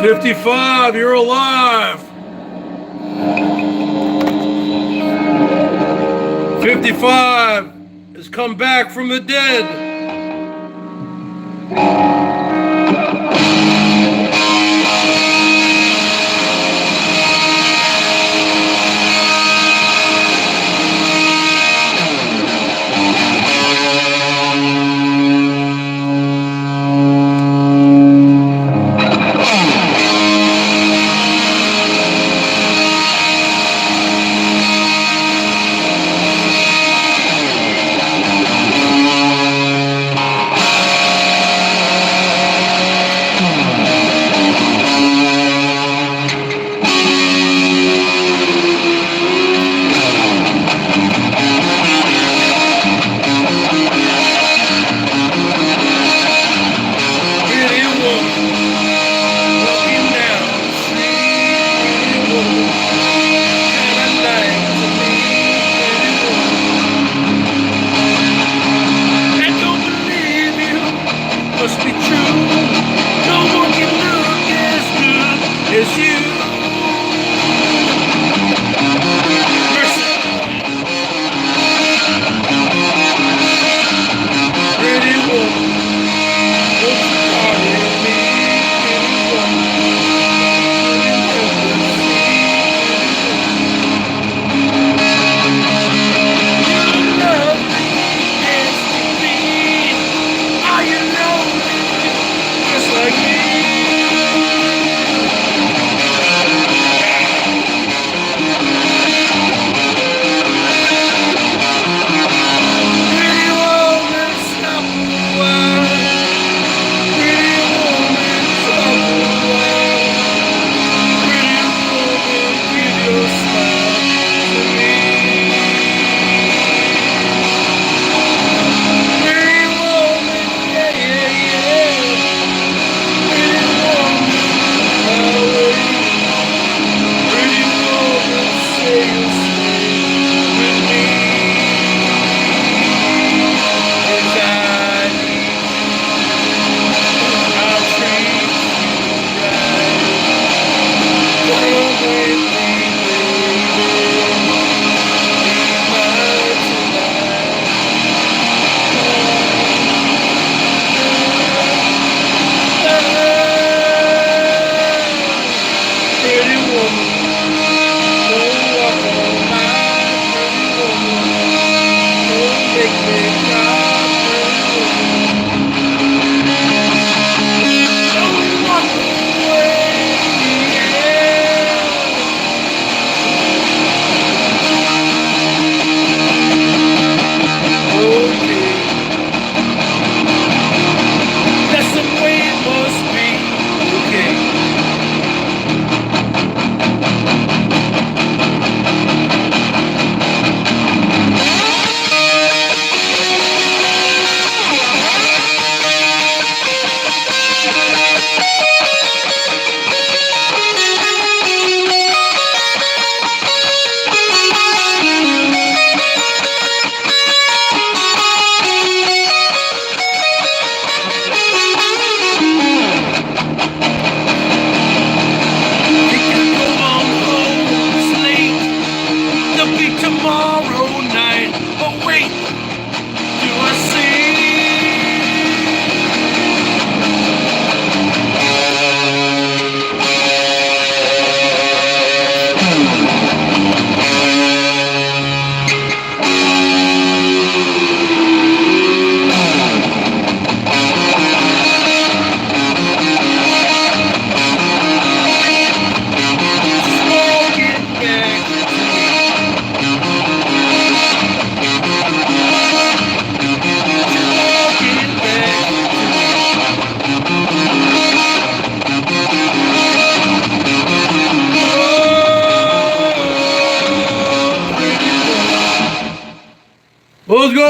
55, you're alive. 55 has come back from the dead.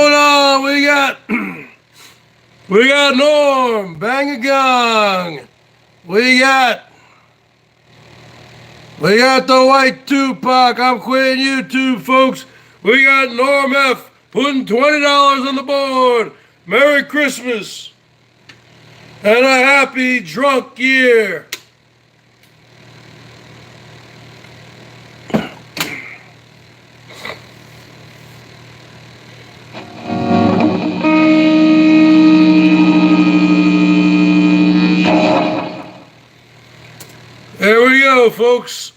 going on? We got Norm, bang a gong. We got the white Tupac. I'm quitting YouTube, folks. We got Norm F putting $20 on the board. Merry Christmas and a happy drunk year. There we go, folks.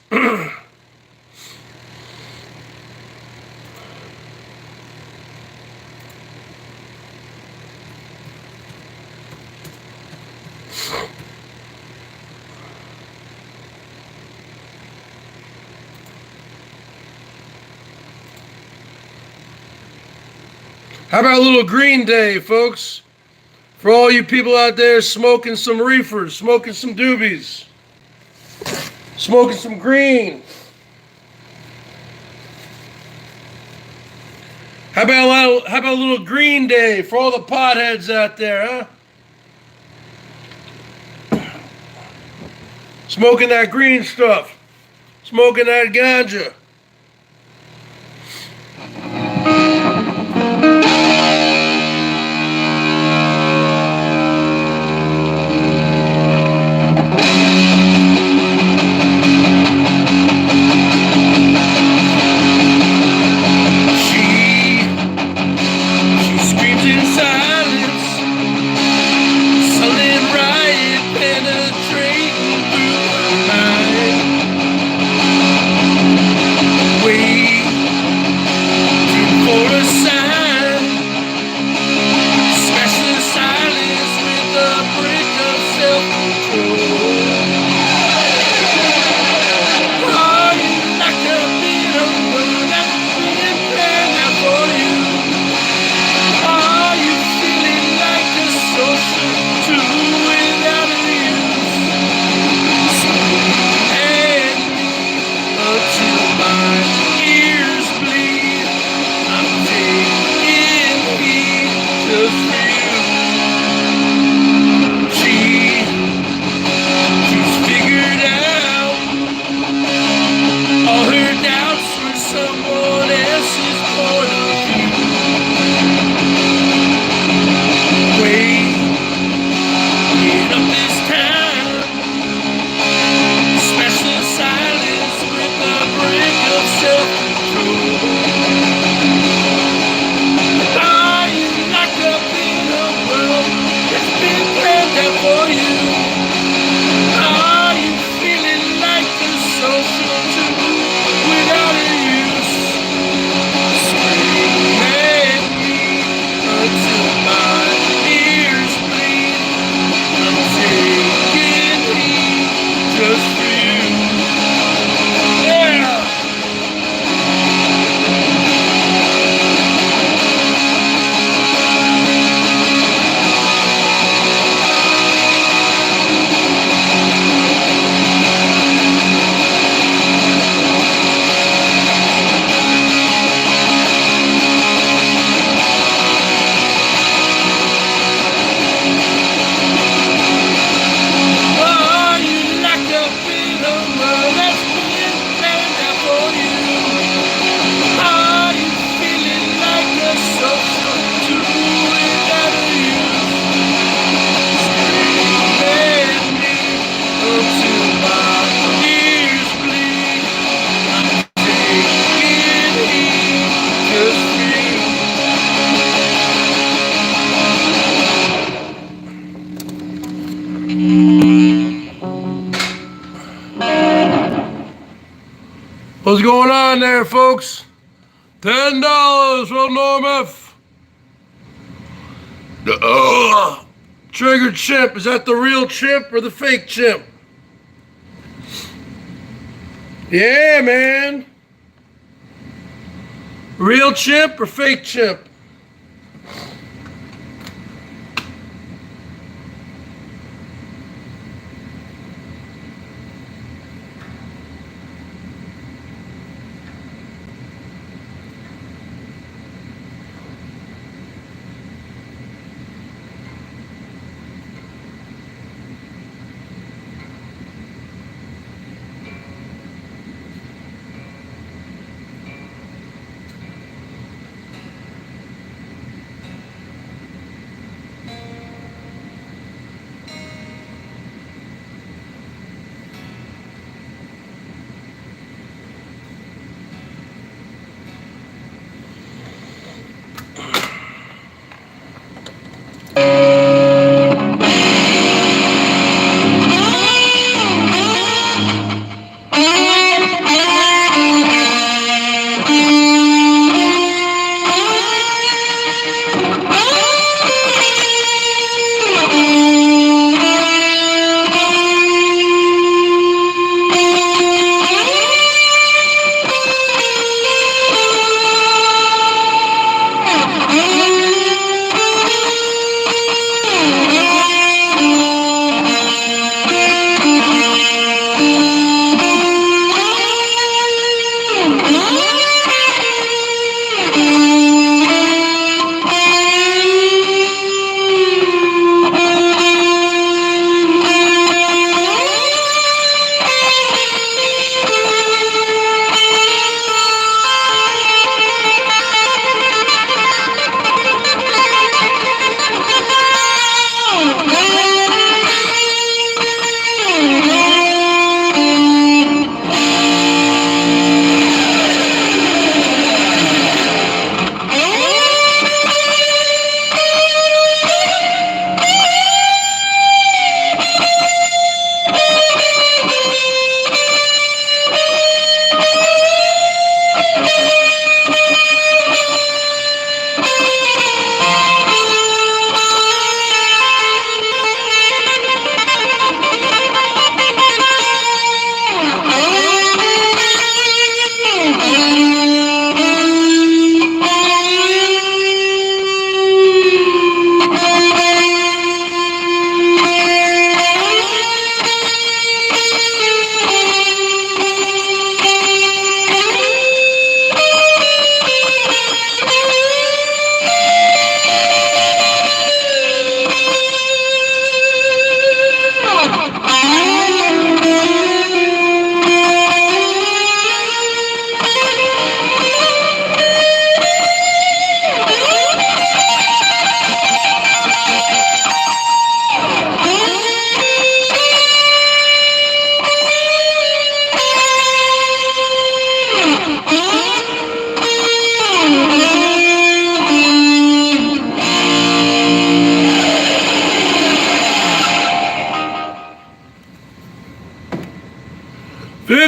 How about a little Green Day, folks? For all you people out there smoking some reefers, smoking some doobies, smoking some green. How about a little Green Day for all the potheads out there, huh? Smoking that green stuff, smoking that ganja. What's going on there, folks? $10 from Norm F. Trigger chimp. Is that the real chimp or the fake chimp? Yeah, man. Real chimp or fake chimp?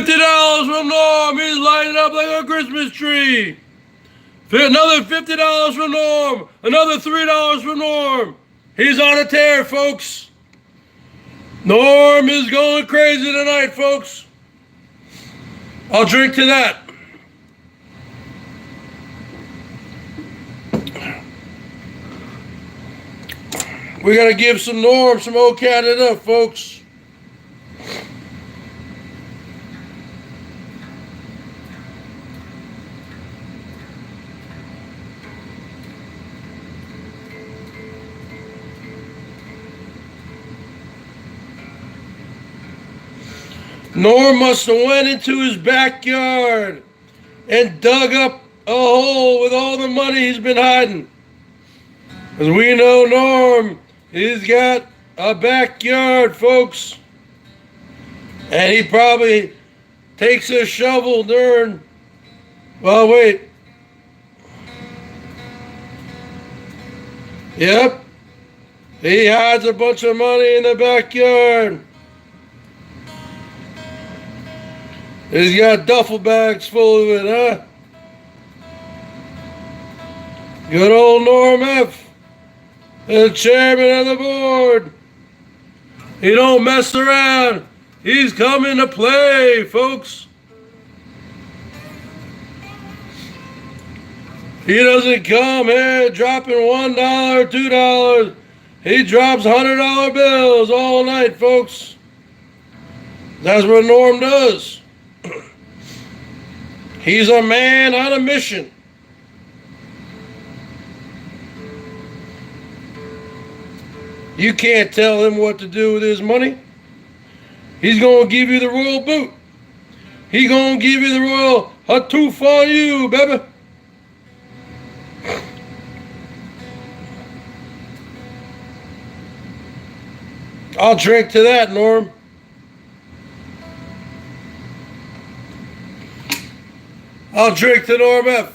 $50 from Norm. He's lighting up like a Christmas tree. Another $50 from Norm. Another $3 from Norm. He's on a tear, folks. Norm is going crazy tonight, folks. I'll drink to that. We got to give some Norm some OCAT enough, folks. Norm must have went into his backyard and dug up a hole with all the money he's been hiding. Because we know Norm, he's got a backyard, folks. And he probably takes a shovel during... Well, wait. Yep. He hides a bunch of money in the backyard. He's got duffel bags full of it, huh? Good old Norm F., the chairman of the board. He don't mess around. He's coming to play, folks. He doesn't come here dropping $1, $2. He drops $100 bills all night, folks. That's what Norm does. He's a man on a mission. You can't tell him what to do with his money. He's going to give you the royal boot. He's going to give you the royal hatoof on you, baby. I'll drink to that, Norm. I'll drink to Norm F.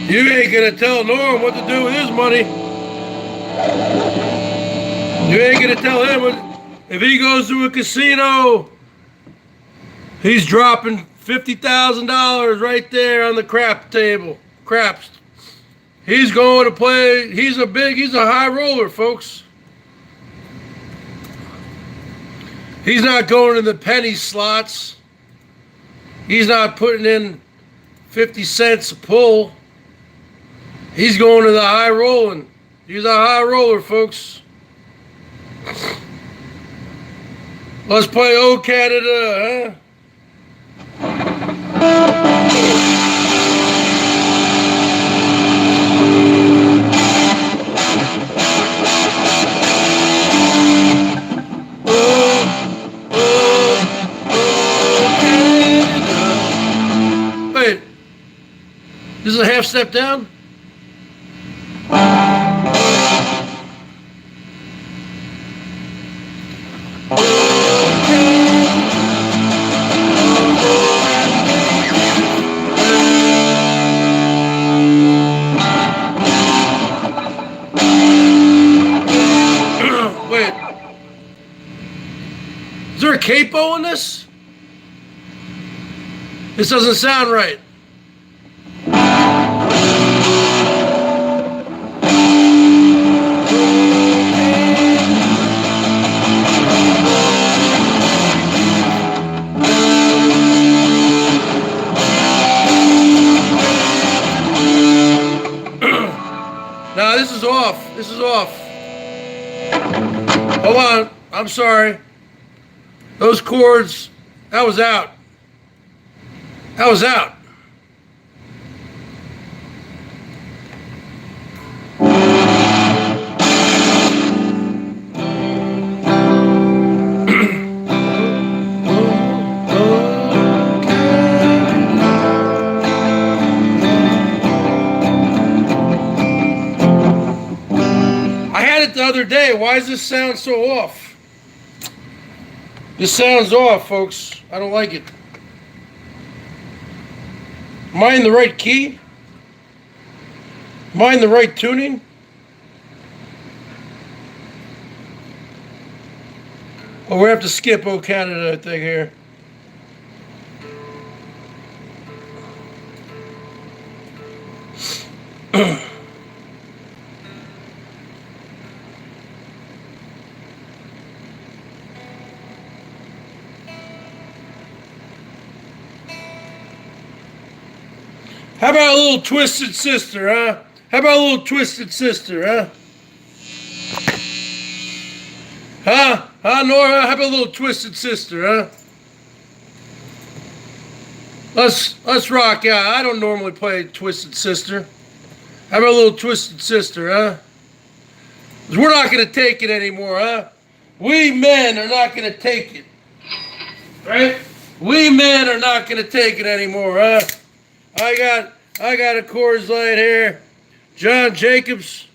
You ain't gonna tell Norm what to do with his money. You ain't gonna tell him if he goes to a casino. He's dropping $50,000 right there on the crap table. Craps. He's going to play. He's a high roller, folks. He's not going to the penny slots. He's not putting in 50 cents a pull. He's going to the high rolling. He's a high roller, folks. Let's play O Canada, huh? Wait, this is a half step down? Capo in this? This doesn't sound right. No, this is off. This is off. Hold on. I'm sorry. Those chords, that was out. That was out. I had it the other day. Why does this sound so off? This sounds off, folks. I don't like it. Am I in the right key? Am I in the right tuning? Well, we have to skip "Oh Canada" I think here. How about a little Twisted Sister, huh? How about a little Twisted Sister, huh? Huh? Huh, Nora? How about a little Twisted Sister, huh? Let's rock out. I don't normally play Twisted Sister. How about a little Twisted Sister, huh? 'Cause we're not going to take it anymore, huh? We men are not going to take it. Right? We men are not going to take it anymore, huh? I got a Coors Light here. John Jacobs.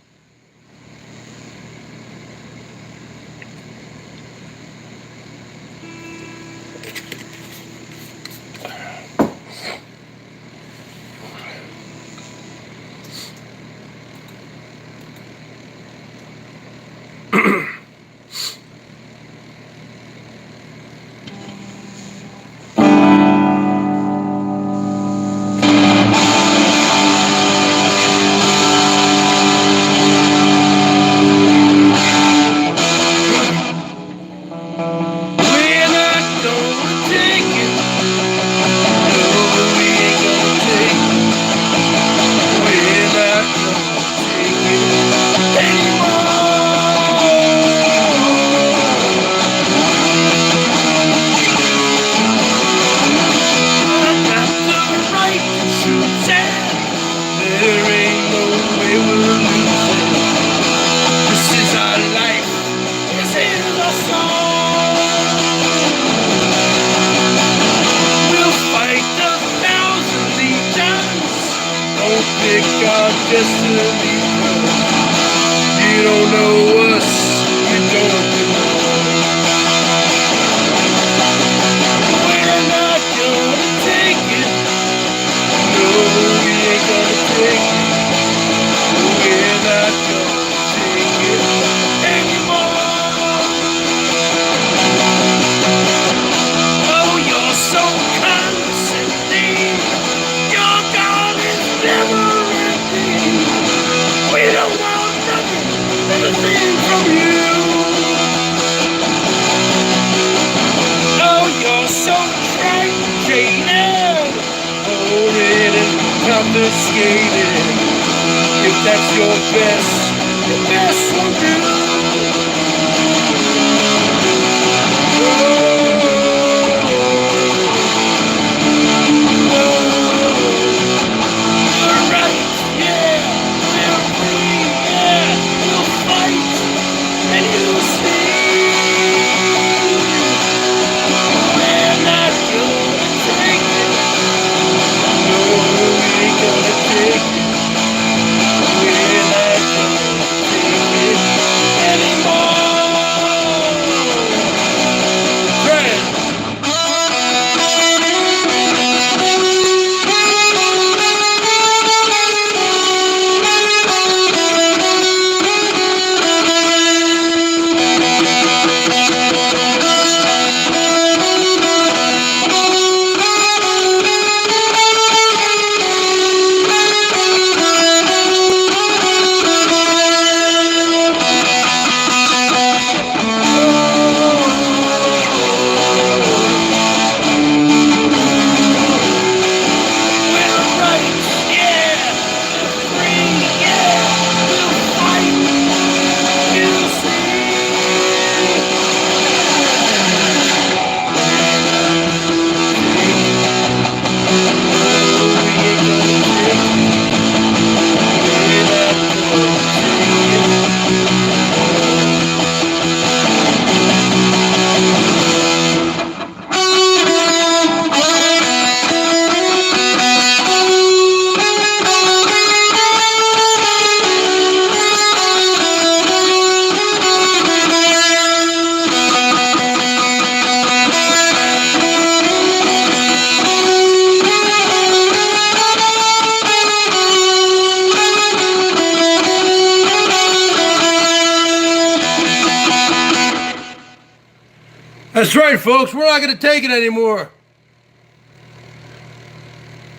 That's right, folks. We're not going to take it anymore.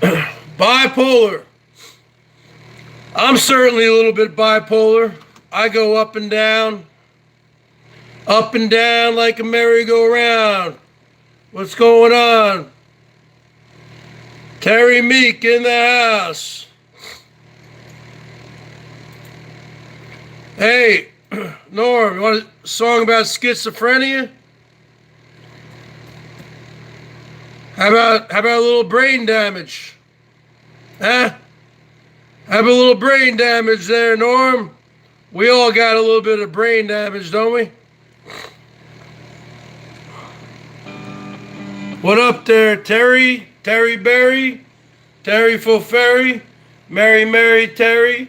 Bipolar. I'm certainly a little bit bipolar. I go up and down like a merry-go-round. What's going on? Terry Meek in the house. Hey, Norm, you want a song about schizophrenia? How about a little brain damage? Huh? Have a little brain damage there, Norm. We all got a little bit of brain damage, don't we? What up there, Terry? Terry Berry? Terry Fulferry? Mary Terry?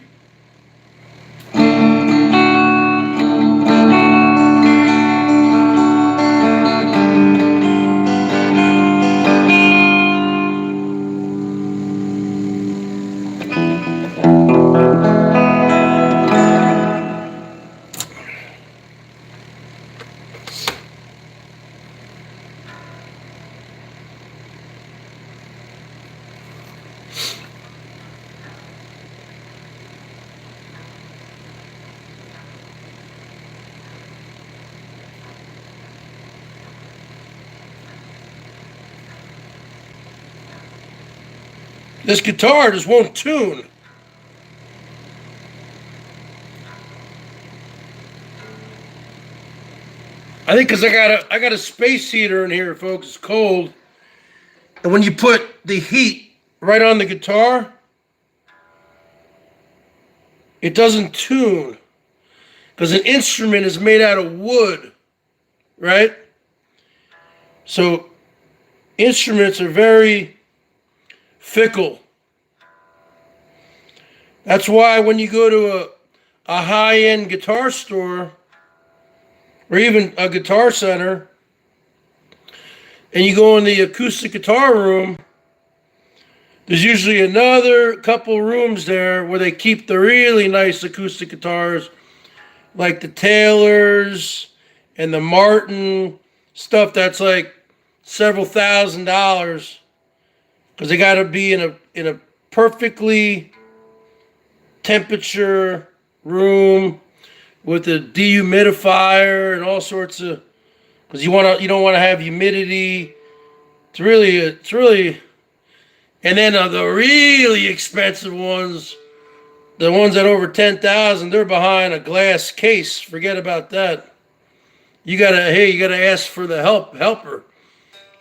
This guitar just won't tune. I think because I got a space heater in here, folks. It's cold. And when you put the heat right on the guitar, it doesn't tune. Because an instrument is made out of wood, right? So instruments are very fickle. That's why when you go to a high-end guitar store or even a guitar center and you go in the acoustic guitar room, there's usually another couple rooms there where they keep the really nice acoustic guitars like the Taylors and the Martin, stuff that's like several $1,000s. Because they got to be in a perfectly temperature room with a dehumidifier and all sorts of. Because you don't want to have humidity. It's really. And then the really expensive ones, the ones that are over 10,000, they're behind a glass case. Forget about that. You gotta ask for the helper.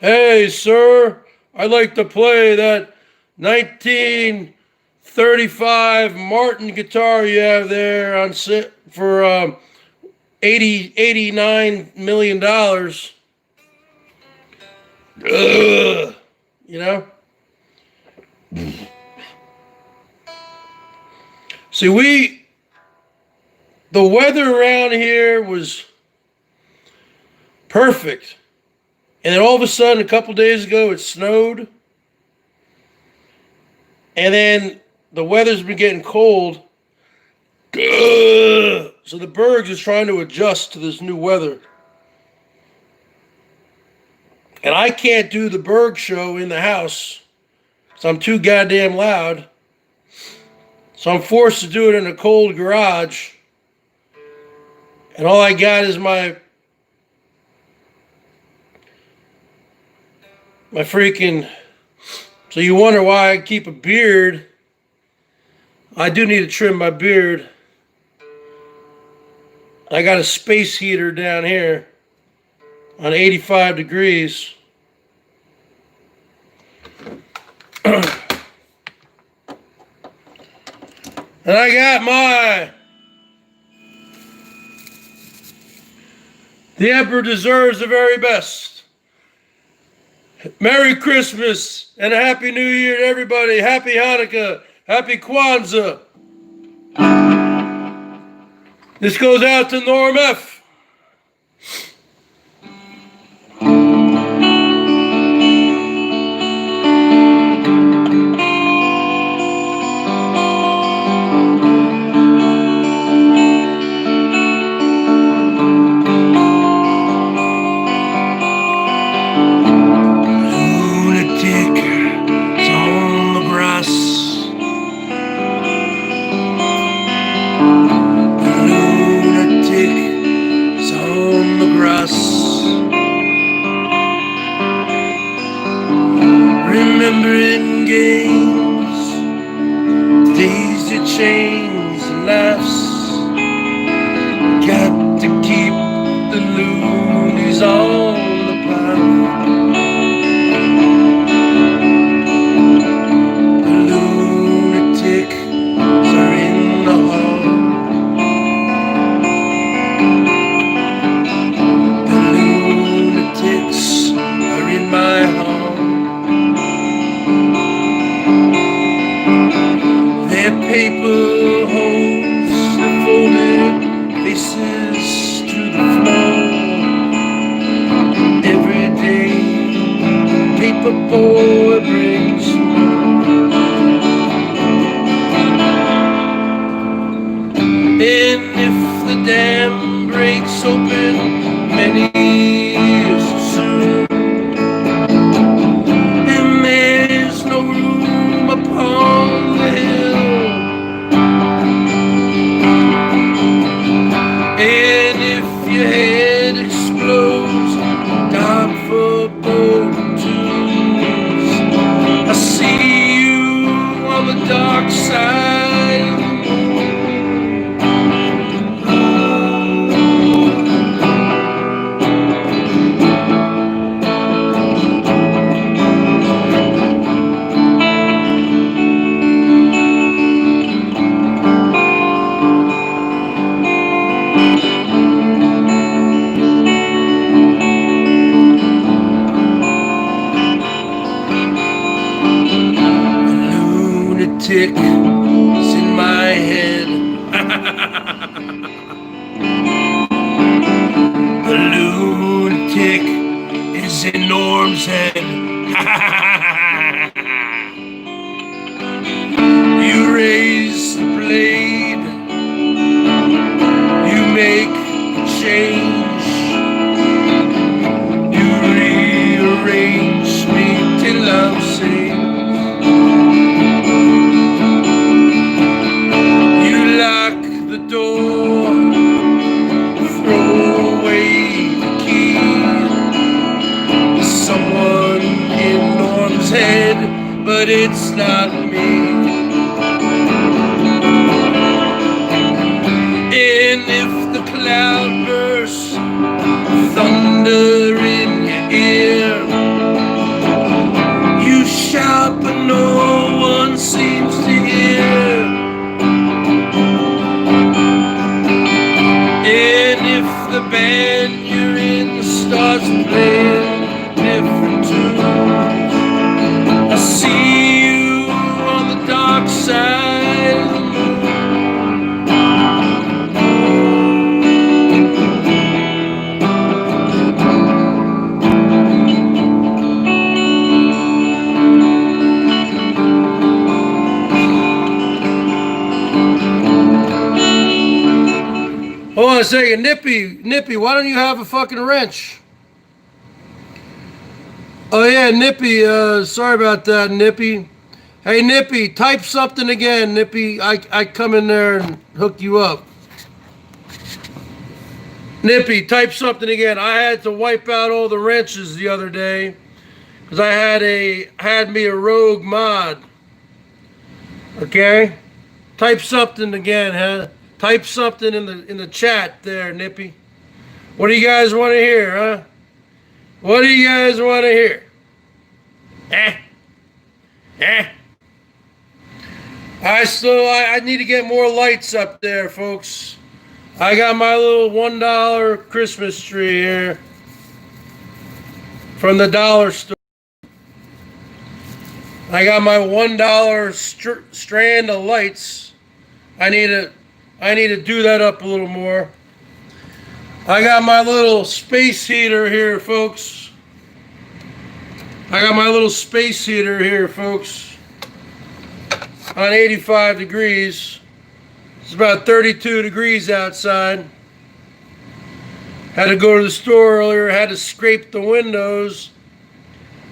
Hey, sir. I'd like to play that 1935 Martin guitar you have there on for $89 million. Ugh, you know? See, the weather around here was perfect. And then all of a sudden, a couple days ago, it snowed. And then the weather's been getting cold. Ugh. So the Bergs is trying to adjust to this new weather. And I can't do the BERGS show in the house. So I'm too goddamn loud. So I'm forced to do it in a cold garage. And all I got is my freaking. So you wonder why I keep a beard. I do need to trim my beard. I got a space heater down here on 85 degrees. And I got The Emperor deserves the very best. Merry Christmas and a Happy New Year to everybody. Happy Hanukkah. Happy Kwanzaa. This goes out to Norm F. remembering games, daisy chains and laughs. Got to keep the loonies on the path. The lunatics are in the hall. The lunatics are in my hall. Their paper holds their folded faces to the floor. Every day, paper boy brings more. And if the dam breaks open many years too soon, and there's no room upon the hill, and if your head explodes, God forbode tunes, I see you on the dark side of the moon. Lunatic is in my head. The lunatic is in Norm's head. You raise the blade, you make a change, you rearrange me till I'm safe. Door, throw away the key. Someone in Norm's head, but it's not me. And if the cloud bursts, thunder in your ear, you shout but no one seems to hear. And if the band you're in starts playing different tunes, I see you on the dark side of the moon. Hold on a second, Nippy, why don't you have a fucking wrench? Oh yeah, Nippy, sorry about that, Nippy. Hey Nippy, type something again, Nippy. I come in there and hook you up. Nippy, type something again. I had to wipe out all the wrenches the other day because I had me a rogue mod. Okay? Type something again, huh? Type something in the chat there, Nippy. What do you guys want to hear, huh? What do you guys want to hear? I need to get more lights up there, folks. I got my little $1 Christmas tree here from the dollar store. I got my $1 strand of lights. I need to do that up a little more. I got my little space heater here, folks. I got my little space heater here, folks. On 85 degrees. It's about 32 degrees outside. Had to go to the store earlier, had to scrape the windows.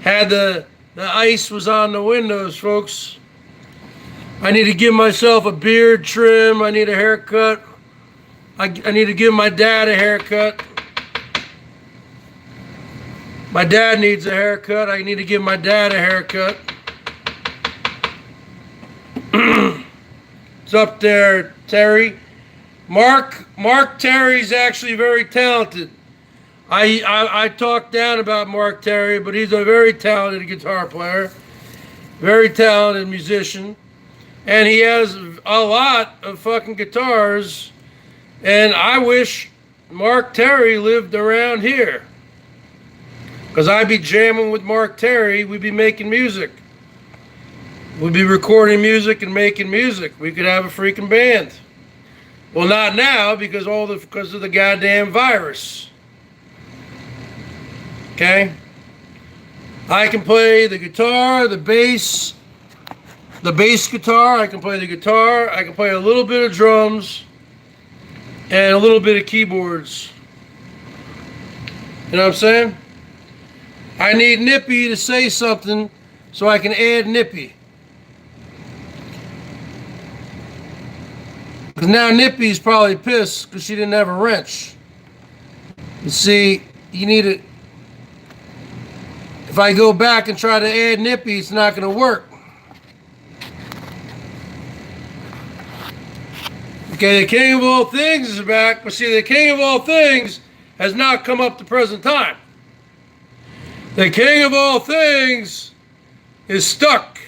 Had the ice was on the windows, folks. I need to give myself a beard trim. I need a haircut. I need to give my dad a haircut. My dad needs a haircut. I need to give my dad a haircut. What's up there, Terry? Mark Terry's actually very talented. I talk down about Mark Terry, but he's a very talented guitar player, very talented musician, and he has a lot of fucking guitars, and I wish Mark Terry lived around here, because I'd be jamming with Mark Terry. We'd be making music. We'd be recording music and making music. We could have a freaking band. Well, not now, because of the goddamn virus. Okay? I can play the guitar, the bass guitar. I can play the guitar. I can play a little bit of drums and a little bit of keyboards. You know what I'm saying? I need Nippy to say something so I can add Nippy. Because now Nippy's probably pissed because she didn't have a wrench. You see, you need it. If I go back and try to add Nippy, it's not going to work. Okay, the King of All Things is back, but see, the King of All Things has not come up to present time. The King of All Things is stuck.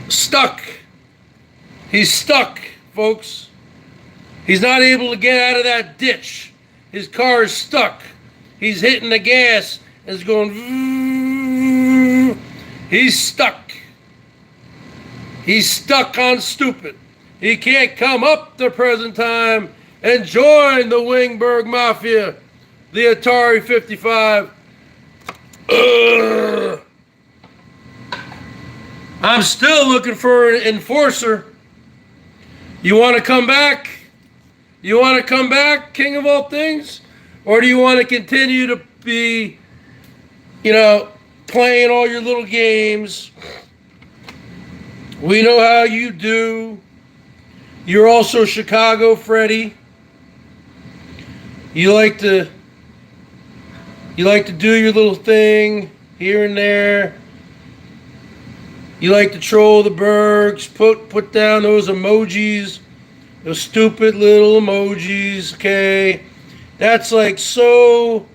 Stuck. He's stuck, folks. He's not able to get out of that ditch. His car is stuck. He's hitting the gas and it's going. He's stuck. He's stuck on stupid. He can't come up to present time and join the Wingberg Mafia, the Atari 55. I'm still looking for an enforcer. You want to come back? You want to come back, King of All Things? Or do you want to continue to be, playing all your little games? We know how you do. You're also Chicago Freddy. You like to do your little thing here and there. You like to troll the Bergs, put down those emojis, those stupid little emojis, okay? That's like so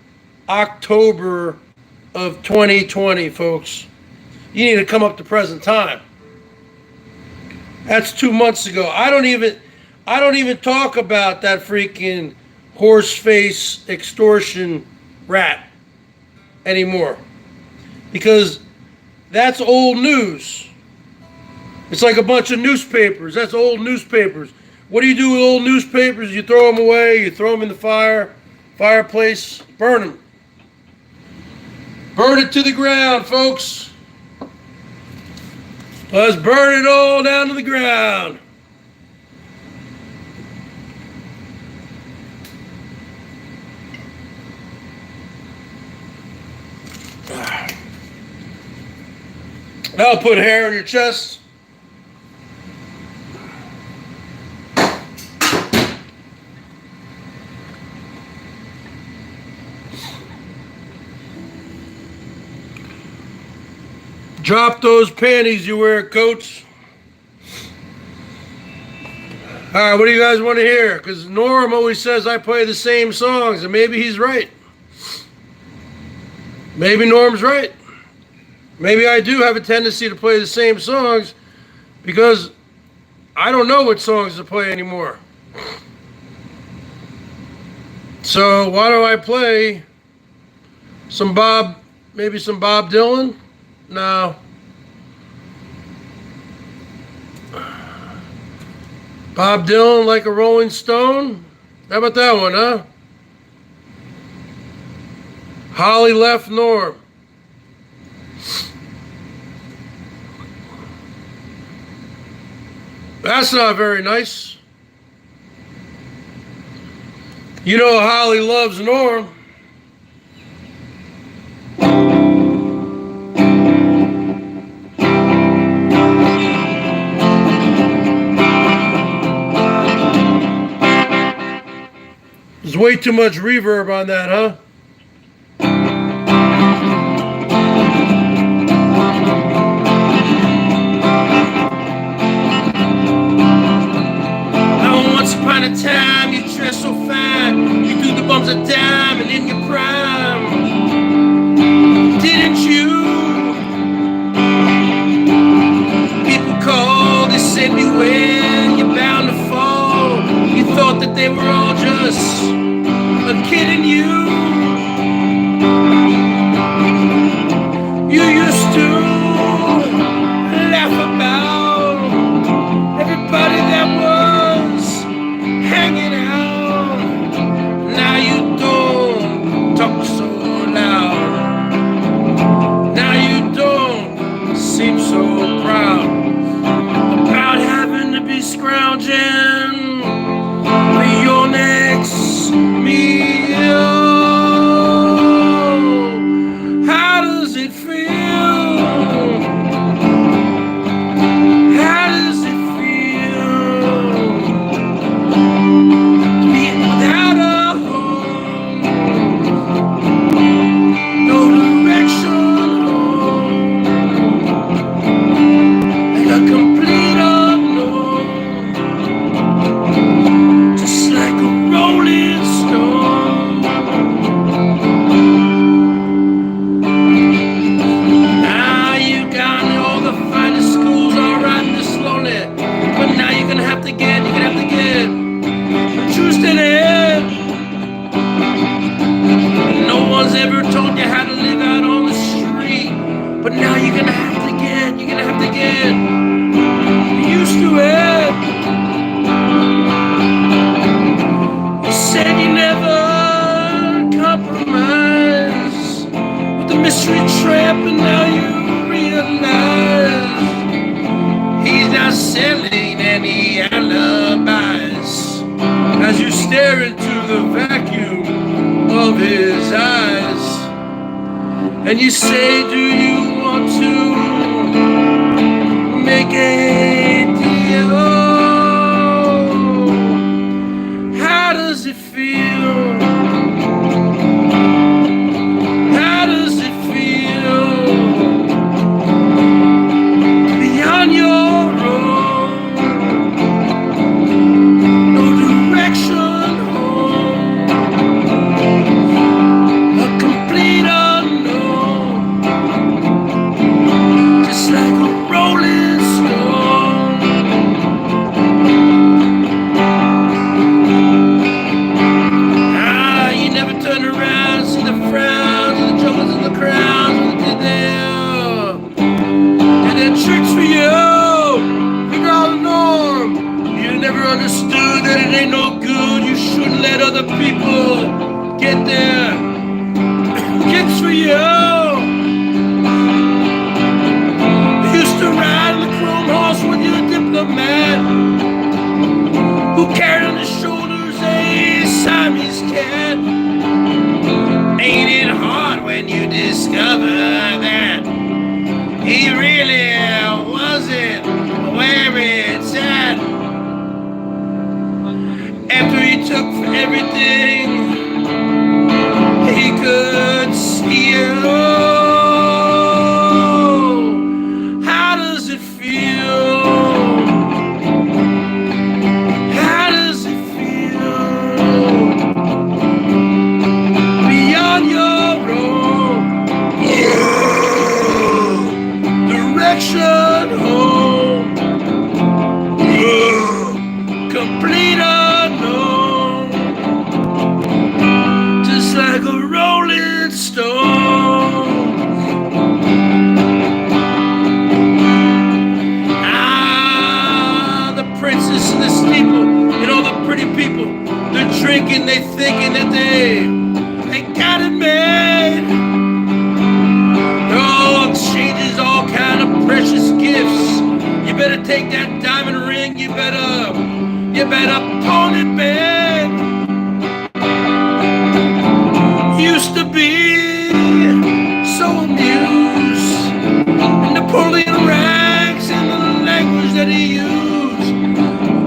October of 2020, folks. You need to come up to present time. That's 2 months ago. I don't even talk about that freaking horse face extortion rat anymore. Because that's old news. It's like a bunch of newspapers. That's old newspapers. What do you do with old newspapers? You throw them away. You throw them in the fireplace. Burn them. Burn it to the ground, folks. Let's burn it all down to the ground. That'll put hair on your chest. Drop those panties you wear, coach. All right, what do you guys want to hear? Because Norm always says I play the same songs, and maybe he's right. Maybe Norm's right. Maybe I do have a tendency to play the same songs because I don't know what songs to play anymore. So why don't I play maybe some Bob Dylan? No. Bob Dylan, Like a Rolling Stone? How about that one, huh? Holly left Norm. That's not very nice. You know Holly loves Norm. There's way too much reverb on that, huh? they were all just kidding you. You used to laugh about everybody that was hanging out. Now you don't talk so loud. Now you don't seem so proud about having to be scrounging for your next meal. How does it feel? How does it feel to be without a home? No direction home. Like a complete unknown. Just like a rolling stone. Now you got all the finest schools all riding this slowly. But now you're gonna have to get juiced in it. No one's ever told you how to live out on the street. But now you're gonna have to get used to it. You said you never compromise with the mystery tramp, and now you realize he's not selling any alibis as you stare into the vacuum of his eyes. And you say, do you want to make a deal? How does it feel? How does it feel to be on your own? No direction home. A complete unknown. Just like a rolling stone. Ah, you never turn around, see the frowns and the jokers and the crowns what did there. And they're tricks for you. Figure out the norm. You never understood that it ain't no good. You shouldn't let other people get there. Kicks for you. You used to ride in the chrome horse when you were a diplomat, who carried on his shoulders a Siamese cat. Ain't it hard when you discover that he really wasn't where it's at? After he took for everything he could steal. How does it feel? How does it feel? Beyond your own direction home. Complete unknown. Just like a rolling stone. Ah, the princess and the steeple and all the pretty people. They're drinking, they thinking that they got it made. They're all exchanges, all kind of precious gifts. You better take that diamond ring. You better pawn it, babe. Used to be so amused. Napoleon rags and the language that he used.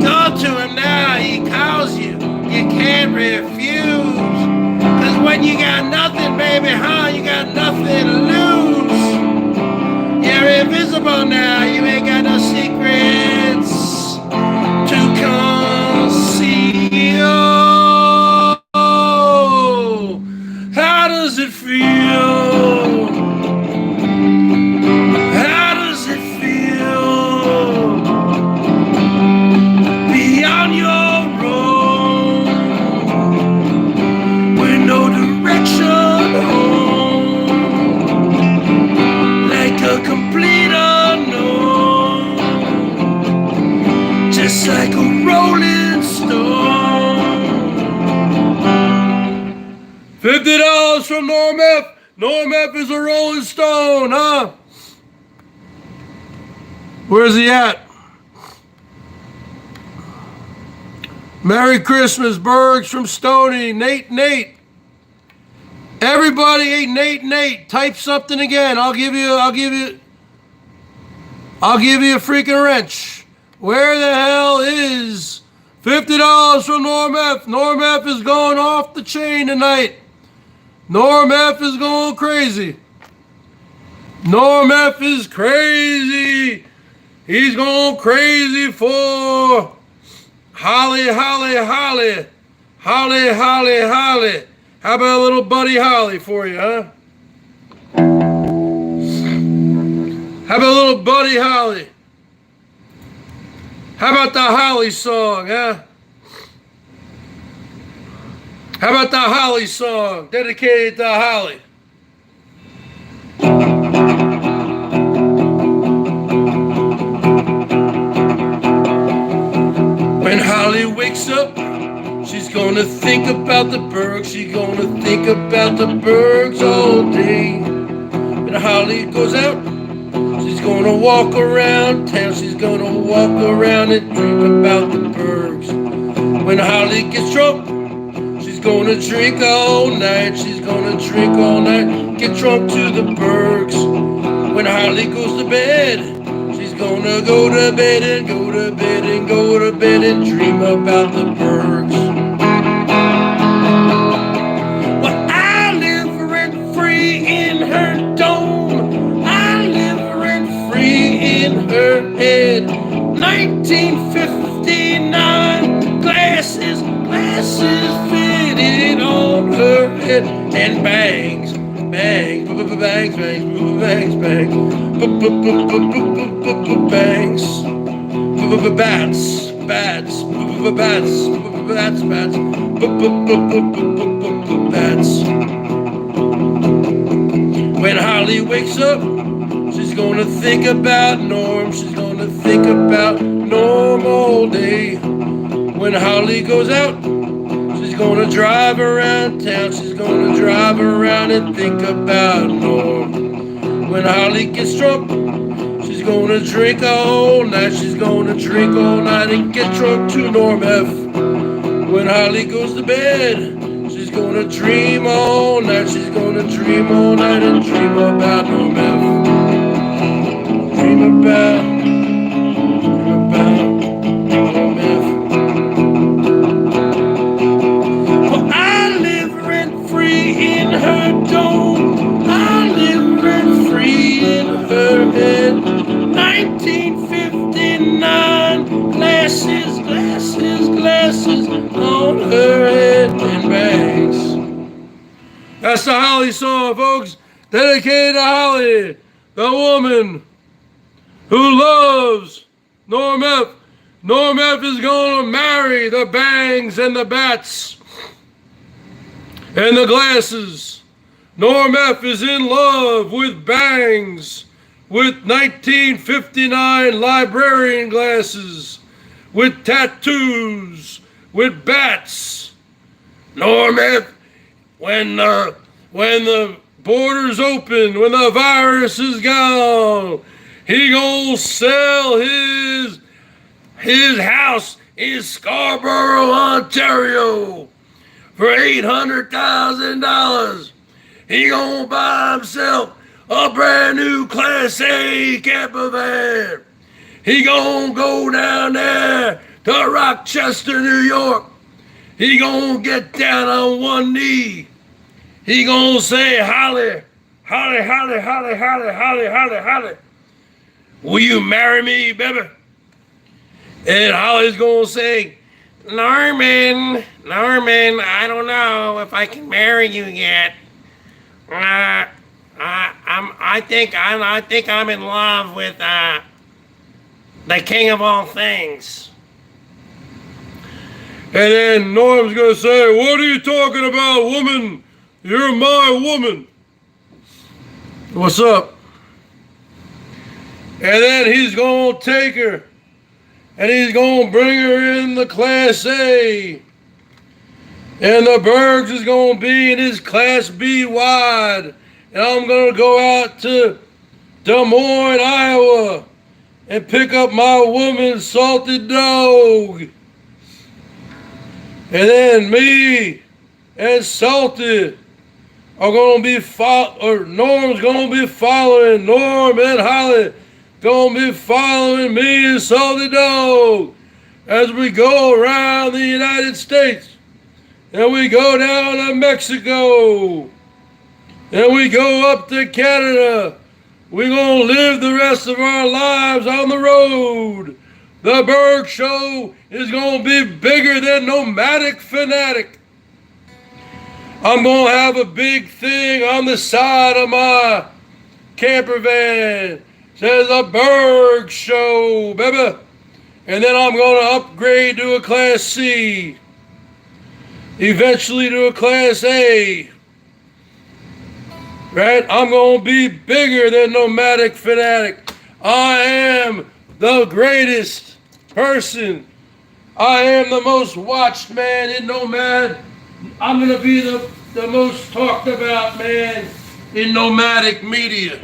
Talk to him now, he calls you. You can't refuse. 'Cause when you got nothing, baby, you got nothing to lose. You're invisible now, you ain't got no secrets to conceal. How does it feel? How does it feel? Beyond your road. just like a rolling stone. $50 from Norm F. Norm F is a rolling stone, huh? Where's he at? Merry Christmas, Bergs from Stony. Nate. Everybody, hey, Nate, type something again. I'll give you a freaking wrench. Where the hell is $50 from Norm F? Norm F is going off the chain tonight. Norm F is going crazy. Norm F is crazy. He's going crazy for Holly. How about a little Buddy Holly for you, huh? How about a little Buddy Holly? How about the Holly song, huh? How about the Holly song dedicated to Holly? When Holly wakes up, she's gonna think about the Bergs. She's gonna think about the Bergs all day. When Holly goes out, she's gonna walk around town. She's gonna walk around and dream about the Bergs. When Holly gets drunk, she's gonna drink all night. She's gonna drink all night, get drunk to the Bergs. When Holly goes to bed, she's gonna go to bed and go to bed and go to bed and dream about the Bergs. Well, I live rent-free in her dome. I live rent-free in her head. 1959 glasses fitted on her head. And bangs, bangs, bangs, bangs, bangs, bangs, bangs, bats, bats, bats, bats, bats, bats. When Holly wakes up, she's gonna think about Norm. She's gonna think about Norm all day. When Holly goes out, she's gonna drive around town. She's gonna drive around and think about Norm. When Holly gets drunk, she's gonna drink all night. She's gonna drink all night and get drunk to Norm F. When Holly goes to bed, she's gonna dream all night. She's gonna dream all night and dream about Norm F. Dream about Norm F. Well, I live rent-free in her dome. I live rent-free in her head. 1959 glasses on her head and bangs. That's the Holly song, folks. Dedicated to Holly, the woman who loves Norm F. Norm F is gonna marry the bangs and the bats and the glasses. Norm F is in love with bangs, with 1959 librarian glasses, with tattoos, with bats. Norm F, when the borders open, when the virus is gone, he gonna sell his house in Scarborough, Ontario for $800,000. He gonna buy himself a brand new Class A camper van. He gonna go down there to Rochester, New York. He gonna get down on one knee. He gonna say, Holly, Holly, Holly, Holly, Holly, Holly, Holly, Holly, will you marry me, baby? And Holly's gonna say, Norman, I don't know if I can marry you yet. I think I'm in love with the king of all things. And then Norm's gonna say, what are you talking about, woman? You're my woman. What's up? And then he's gonna take her and he's going to bring her in the Class A. And the Bergs is going to be in his Class B wide. And I'm going to go out to Des Moines, Iowa, and pick up my woman, Salted Dog. And then me and Salted are going to be Norm's going to be following, Norm and Holly going to be following me and Salted Dog as we go around the United States. And we go down to Mexico. And we go up to Canada. We're going to live the rest of our lives on the road. The BERGS Show is going to be bigger than Nomadic Fanatic. I'm going to have a big thing on the side of my camper van. Says the BERGS Show, baby. And then I'm going to upgrade to a Class C. Eventually to a Class A. Right? I'm going to be bigger than Nomadic Fanatic. I am the greatest person. I am the most watched man in Nomad. I'm going to be the most talked about man in nomadic media.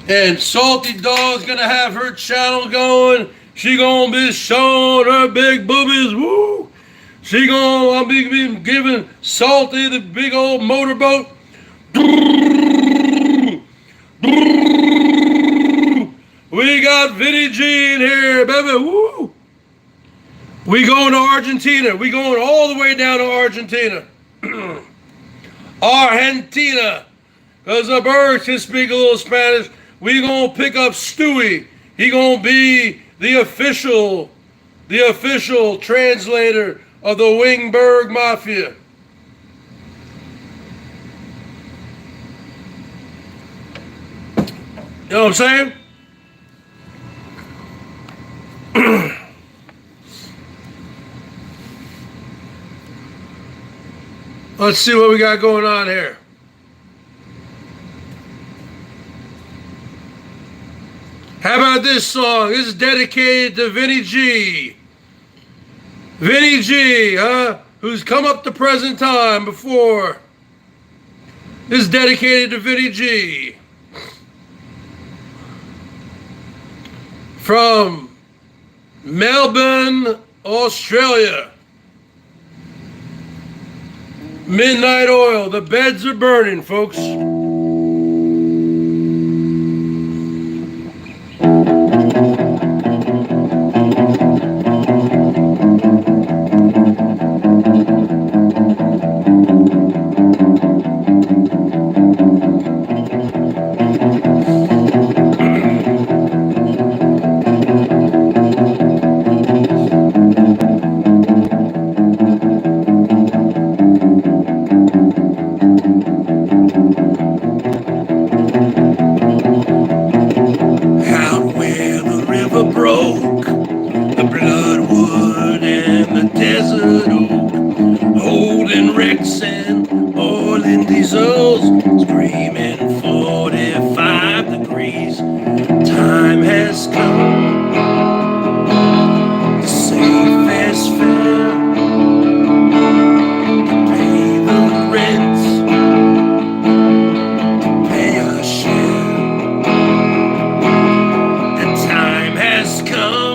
And Salty Dog's going to have her channel going. She going to be showing her big boobies. Woo! I'll be giving Salty the big old motorboat. We got Vinnie G in here, baby. Woo! We going to Argentina. We going all the way down to Argentina. Argentina. Because the Bergs can speak a little Spanish. We going to pick up Stewie. He going to be the official translator of the Wingberg Mafia. You know what I'm saying? Let's see what we got going on here. How about this song? This is dedicated to Vinnie G. Vinnie G, who's come up to present time before. This is dedicated to Vinnie G. From Melbourne, Australia. Midnight Oil. The beds are burning, folks. Broke the bloodwood and the desert oak, holding wrecks and oiling diesels, screaming 45 degrees. Time has come, the safest fare to pay the rent, to pay our share. The time has come.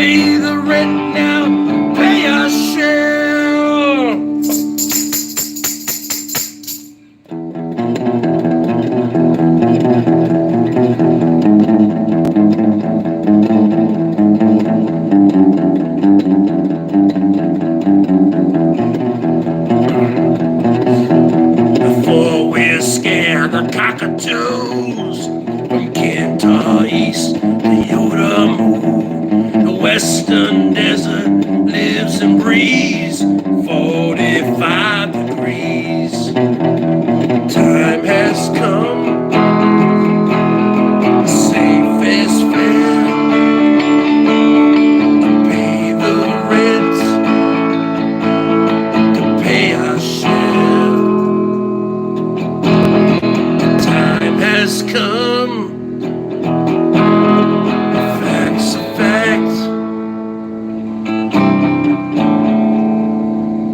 pay the rent now, pay our share. Before we're scared, the cockatoos from Kentucky East to Yotamu, the western desert lives and breathes 45 degrees. Time has come, safest fare to pay the rent, to pay our share. The time has come, facts are facts,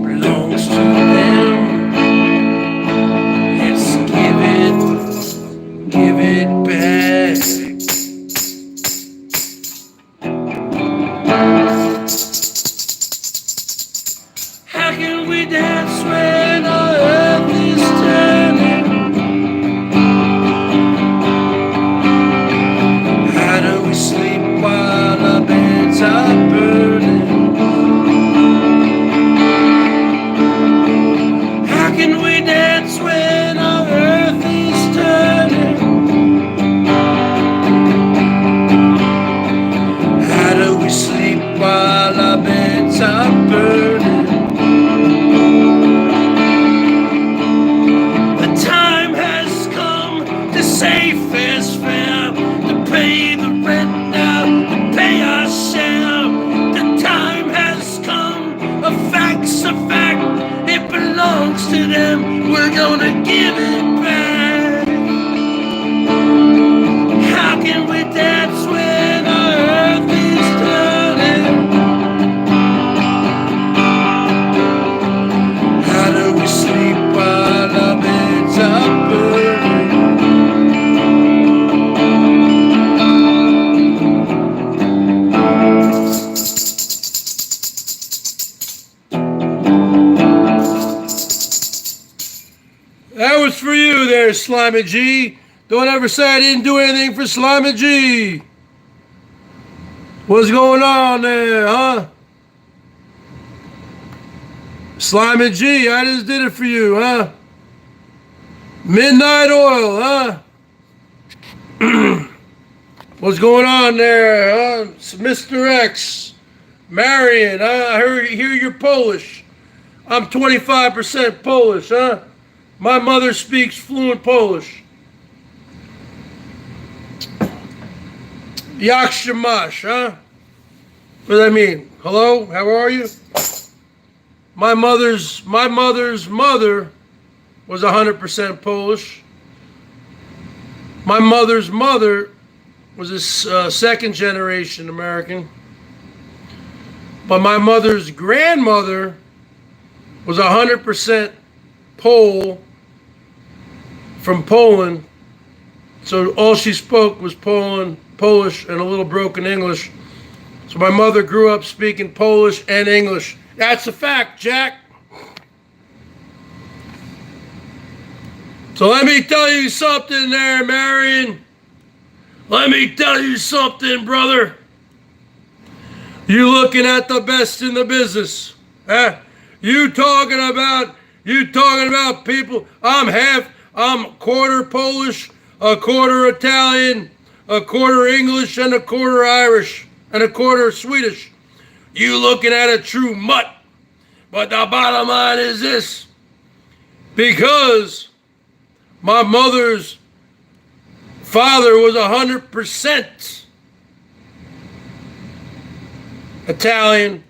belongs to them. Let's give it back. How can we dance when our earth is turning? How do we sleep while our beds are burning? How can we dance when our earth is turning? How do we sleep while our beds are burning? The time has come to safest fare, to pay the rent now, to pay our share. The time has come, a fact's a fact, it belongs to them, we're gonna give it back. How can we dance when our earth is turning? How do we sleep while our beds are burning? That was for you there, Slimy G. Don't ever say I didn't do anything for Slimy G. What's going on there, huh? Slimy G, I just did it for you, huh? Midnight Oil, huh? What's going on there, huh? It's Mr. X. Marion, I hear you're Polish. I'm 25% Polish, huh? My mother speaks fluent Polish. Yakshamash, huh? What does that mean? Hello, how are you? My mother's mother was 100% Polish. My mother's mother was a second generation American. But my mother's grandmother was 100% Pole from Poland. So all she spoke was Polish, and a little broken English. So my mother grew up speaking Polish and English. That's a fact, Jack. So let me tell you something there, Marion. Let me tell you something, brother. You looking at the best in the business. Huh? You talking about people. I'm quarter Polish, a quarter Italian, a quarter English, and a quarter Irish, and a quarter Swedish. You looking at a true mutt. But the bottom line is this. Because my mother's father was 100% Italian,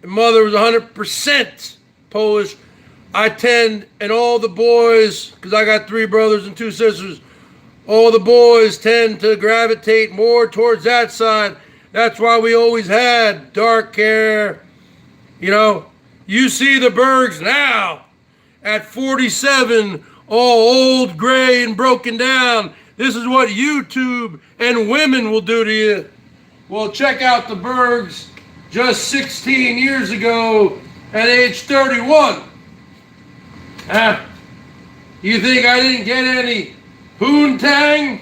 and mother was 100% Polish, I tend, and all the boys, because I got 3 brothers and 2 sisters, all the boys tend to gravitate more towards that side. That's why we always had dark hair. You know, you see the Bergs now at 47, all old, gray, and broken down. This is what YouTube and women will do to you. Well, check out the Bergs just 16 years ago at age 31. You think I didn't get any poontang?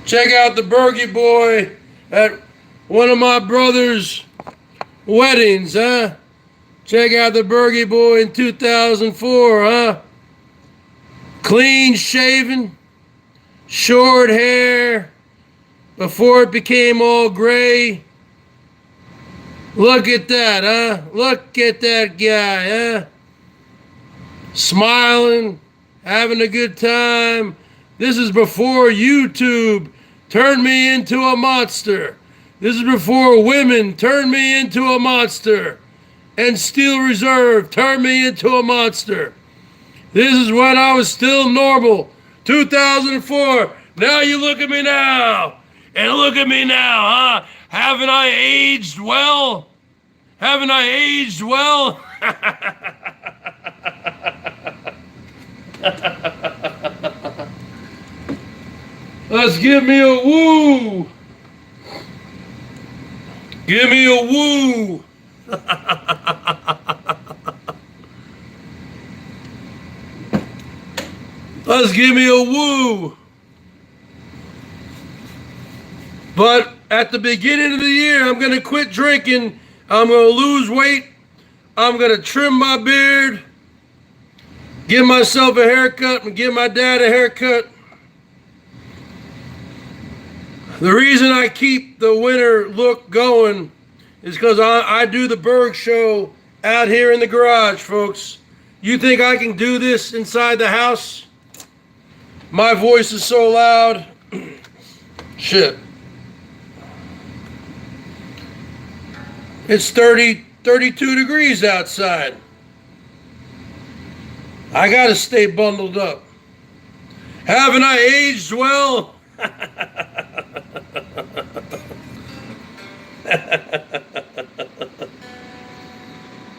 Check out the Bergie boy at one of my brother's weddings, Check out the Bergie boy in 2004, Clean shaven, short hair, before it became all gray. Look at that, Look at that guy, Smiling, having a good time. This is before YouTube turned me into a monster. This is before women turned me into a monster. And Steel Reserve turned me into a monster. This is when I was still normal. 2004. Now you look at me now. And look at me now, Haven't I aged well? Haven't I aged well? Let's give me a woo. Give me a woo. Let's give me a woo. But at the beginning of the year, I'm going to quit drinking. I'm going to lose weight. I'm going to trim my beard. Give myself a haircut and give my dad a haircut. The reason I keep the winter look going is because I do the BERGS Show out here in the garage, folks. You think I can do this inside the house? My voice is so loud. Shit. It's 32 degrees outside. I gotta stay bundled up. Haven't I aged well?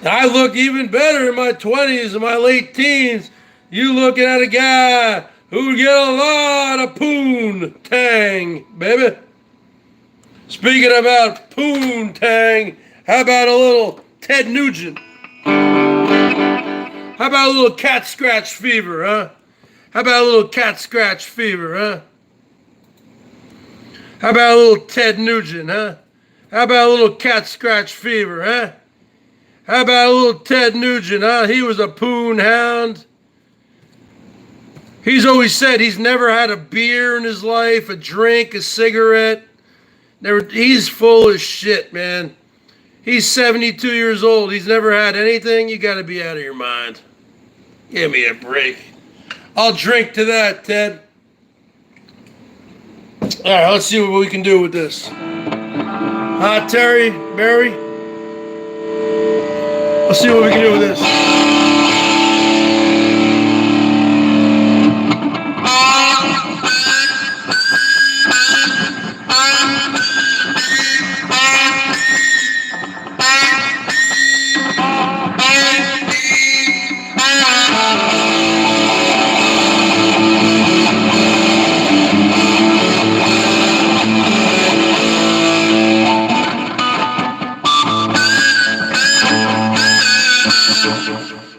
I look even better in my 20s and my late teens. You looking at a guy who would get a lot of poontang, baby. Speaking about poontang, how about a little Ted Nugent? How about a little cat scratch fever, How about a little cat scratch fever, How about a little Ted Nugent, How about a little cat scratch fever, How about a little Ted Nugent, He was a poon hound. He's always said he's never had a beer in his life, a drink, a cigarette. He's full of shit, man. He's 72 years old. He's never had anything. You got to be out of your mind. Give me a break. I'll drink to that, Ted. All right, let's see what we can do with this. Terry, Barry. Let's see what we can do with this.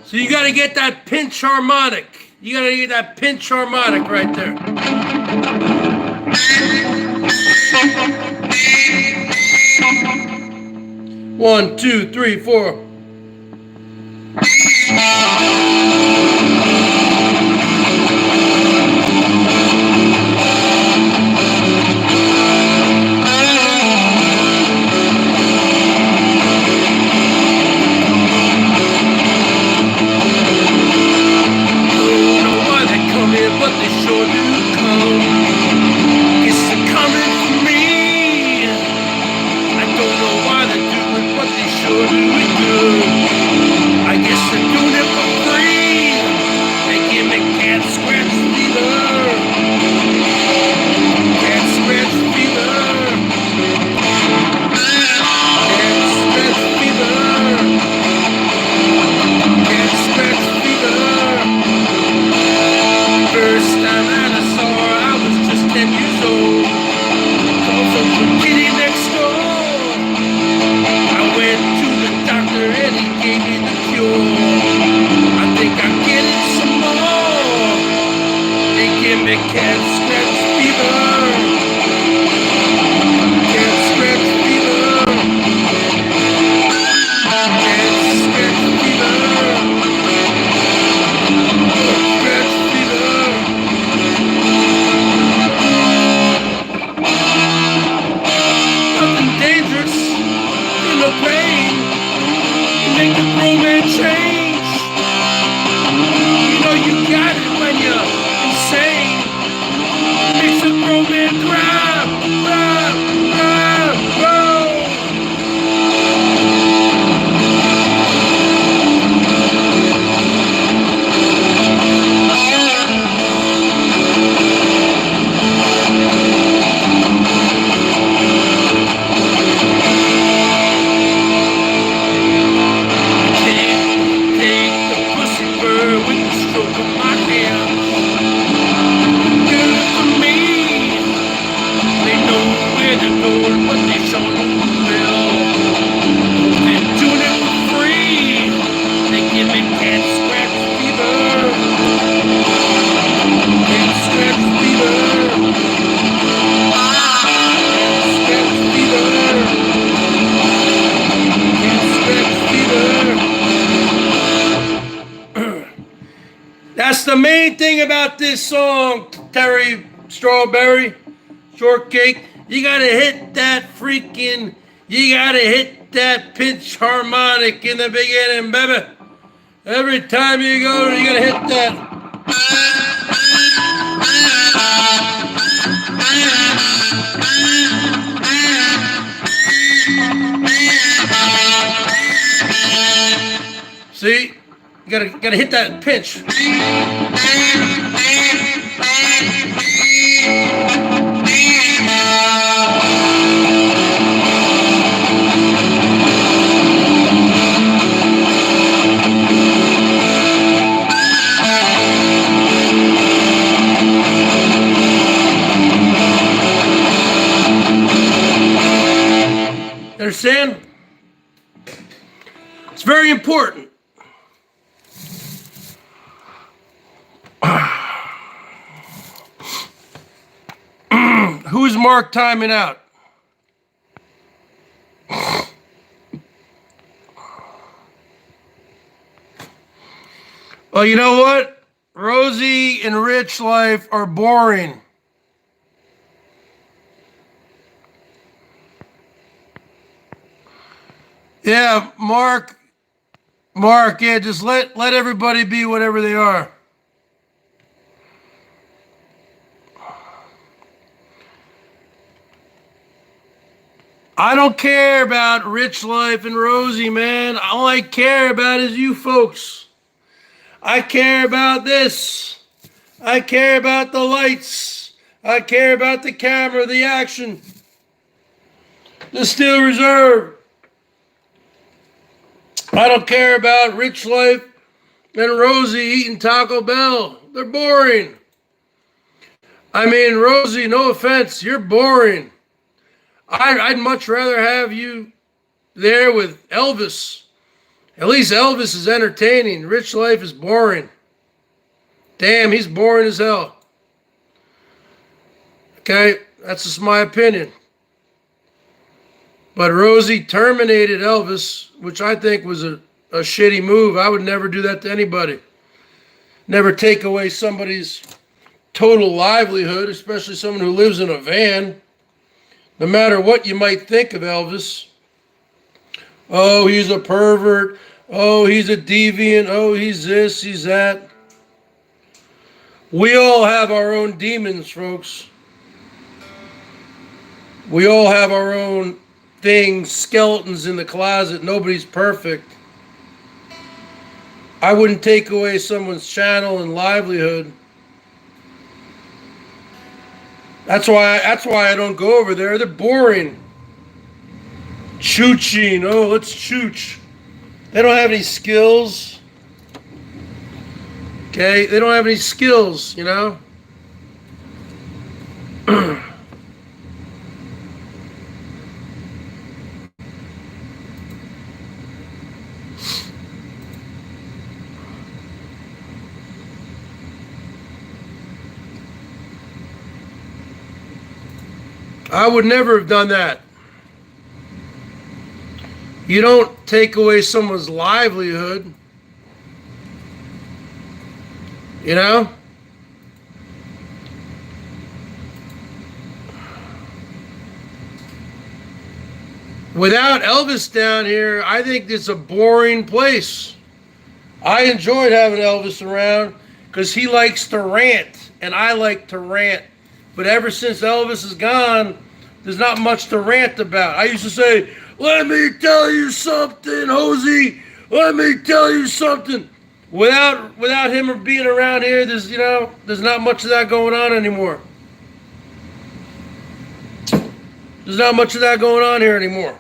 So you got to get that pinch harmonic. You got to get that pinch harmonic right there. 1, 2, 3, 4. What do we do? the main thing about this song, Terry Strawberry Shortcake. You gotta hit that pitch harmonic in the beginning, baby. Every time you go, you gotta hit that. See? You gotta hit that pitch. Understand? It's very important. Who's Mark timing out? Well, you know what? Rosie and Rich life are boring. Yeah, Mark, yeah, just let everybody be whatever they are. I don't care about Rich Life and Rosie, man. All I care about is you folks. I care about this. I care about the lights. I care about the camera, the action. The Steel Reserve. I don't care about Rich Life and Rosie eating Taco Bell. They're boring. I mean, Rosie, no offense, you're boring. I'd much rather have you there with Elvis. At least Elvis is entertaining. Rich Life is boring. Damn, he's boring as hell. Okay, that's just my opinion. But Rosie terminated Elvis, which I think was a shitty move. I would never do that to anybody. Never take away somebody's total livelihood, especially someone who lives in a van. No matter what you might think of Elvis. Oh, he's a pervert. Oh, he's a deviant. Oh, he's this, he's that. We all have our own demons, folks. We all have our own things, skeletons in the closet. Nobody's perfect. I wouldn't take away someone's channel and livelihood. That's why I don't go over there. They're boring. Chooching. Oh, let's chooch. They don't have any skills. Okay? They don't have any skills, you know? I would never have done that. You don't take away someone's livelihood. You know? Without Elvis down here, I think it's a boring place. I enjoyed having Elvis around because he likes to rant, and I like to rant. But ever since Elvis is gone, there's not much to rant about. I used to say, let me tell you something, Hosey. Let me tell you something. Without him being around here, there's not much of that going on anymore. There's not much of that going on here anymore.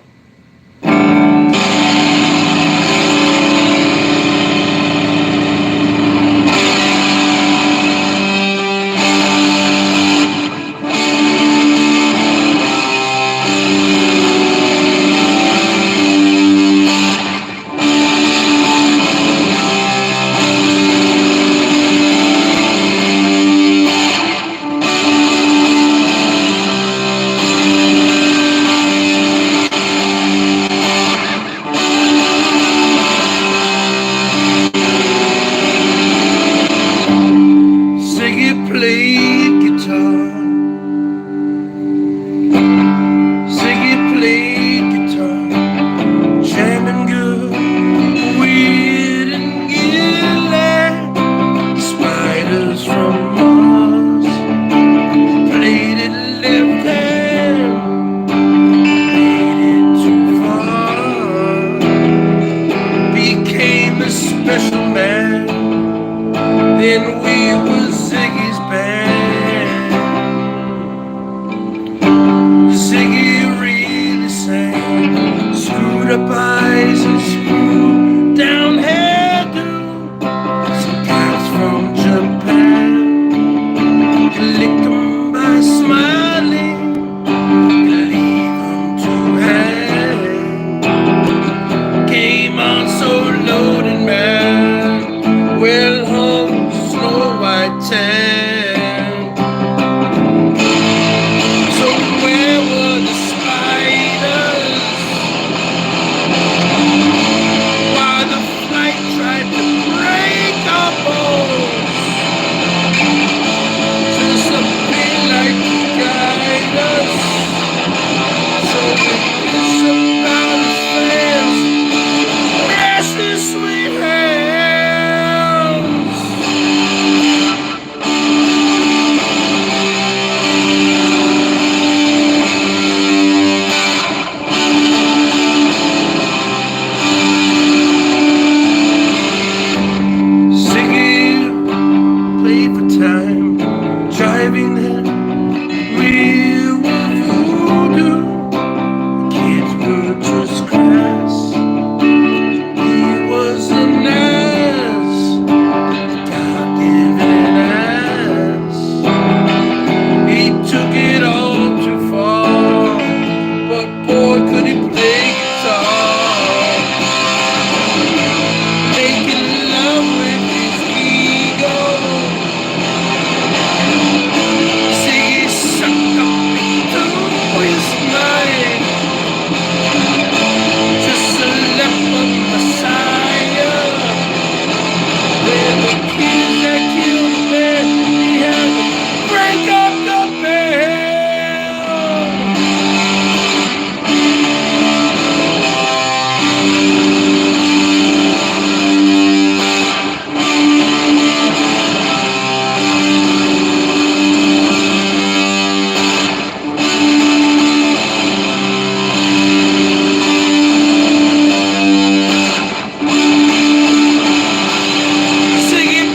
eyes and screw down hairdo. Some guys from Japan lick 'em by smiling, leave 'em to hang. Came on so loaded, man, well hung Snow White tan. So where were the spiders? Why the flight tried to break our bones? Just something like to guide us, so we kiss about his fans, bless his sweet hands. Singing, play for time, driving there, we were voodoo. Kids were just grass. He was an ass, God-given ass. He took it all too far, but boy could he play guitar. Making love with his ego. See, he sucked up into his mind. Just a leper messiah. When the kids that killed the man, he had to break up the band. Sing it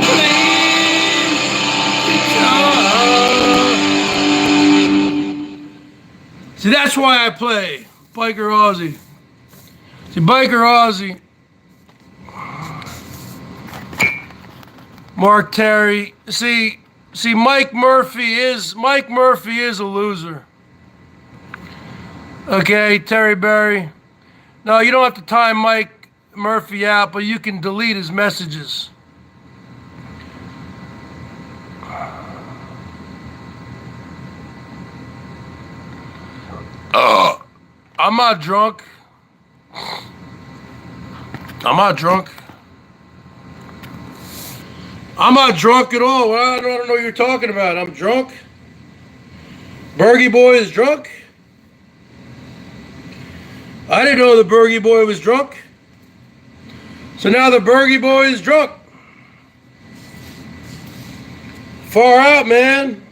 plain, guitar. See, that's why I play Biker Aussie. See, Biker Aussie, Mark Terry. See, Mike Murphy is a loser. Okay, Terry Berry. No, you don't have to time Mike Murphy out, but you can delete his messages. I'm not drunk. I'm not drunk. I'm not drunk at all. I don't know what you're talking about. I'm drunk. Bergie Boy is drunk. I didn't know the Bergie Boy was drunk. So now the Bergie Boy is drunk. Far out, man.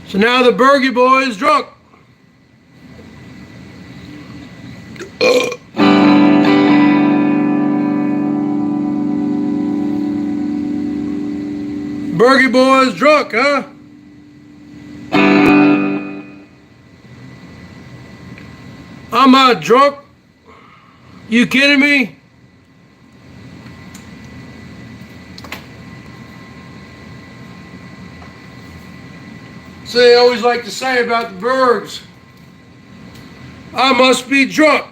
So now the Bergie Boy is drunk. Bergie Boy is drunk, huh? I'm not drunk. You kidding me? So they always like to say about the Bergs, I must be drunk.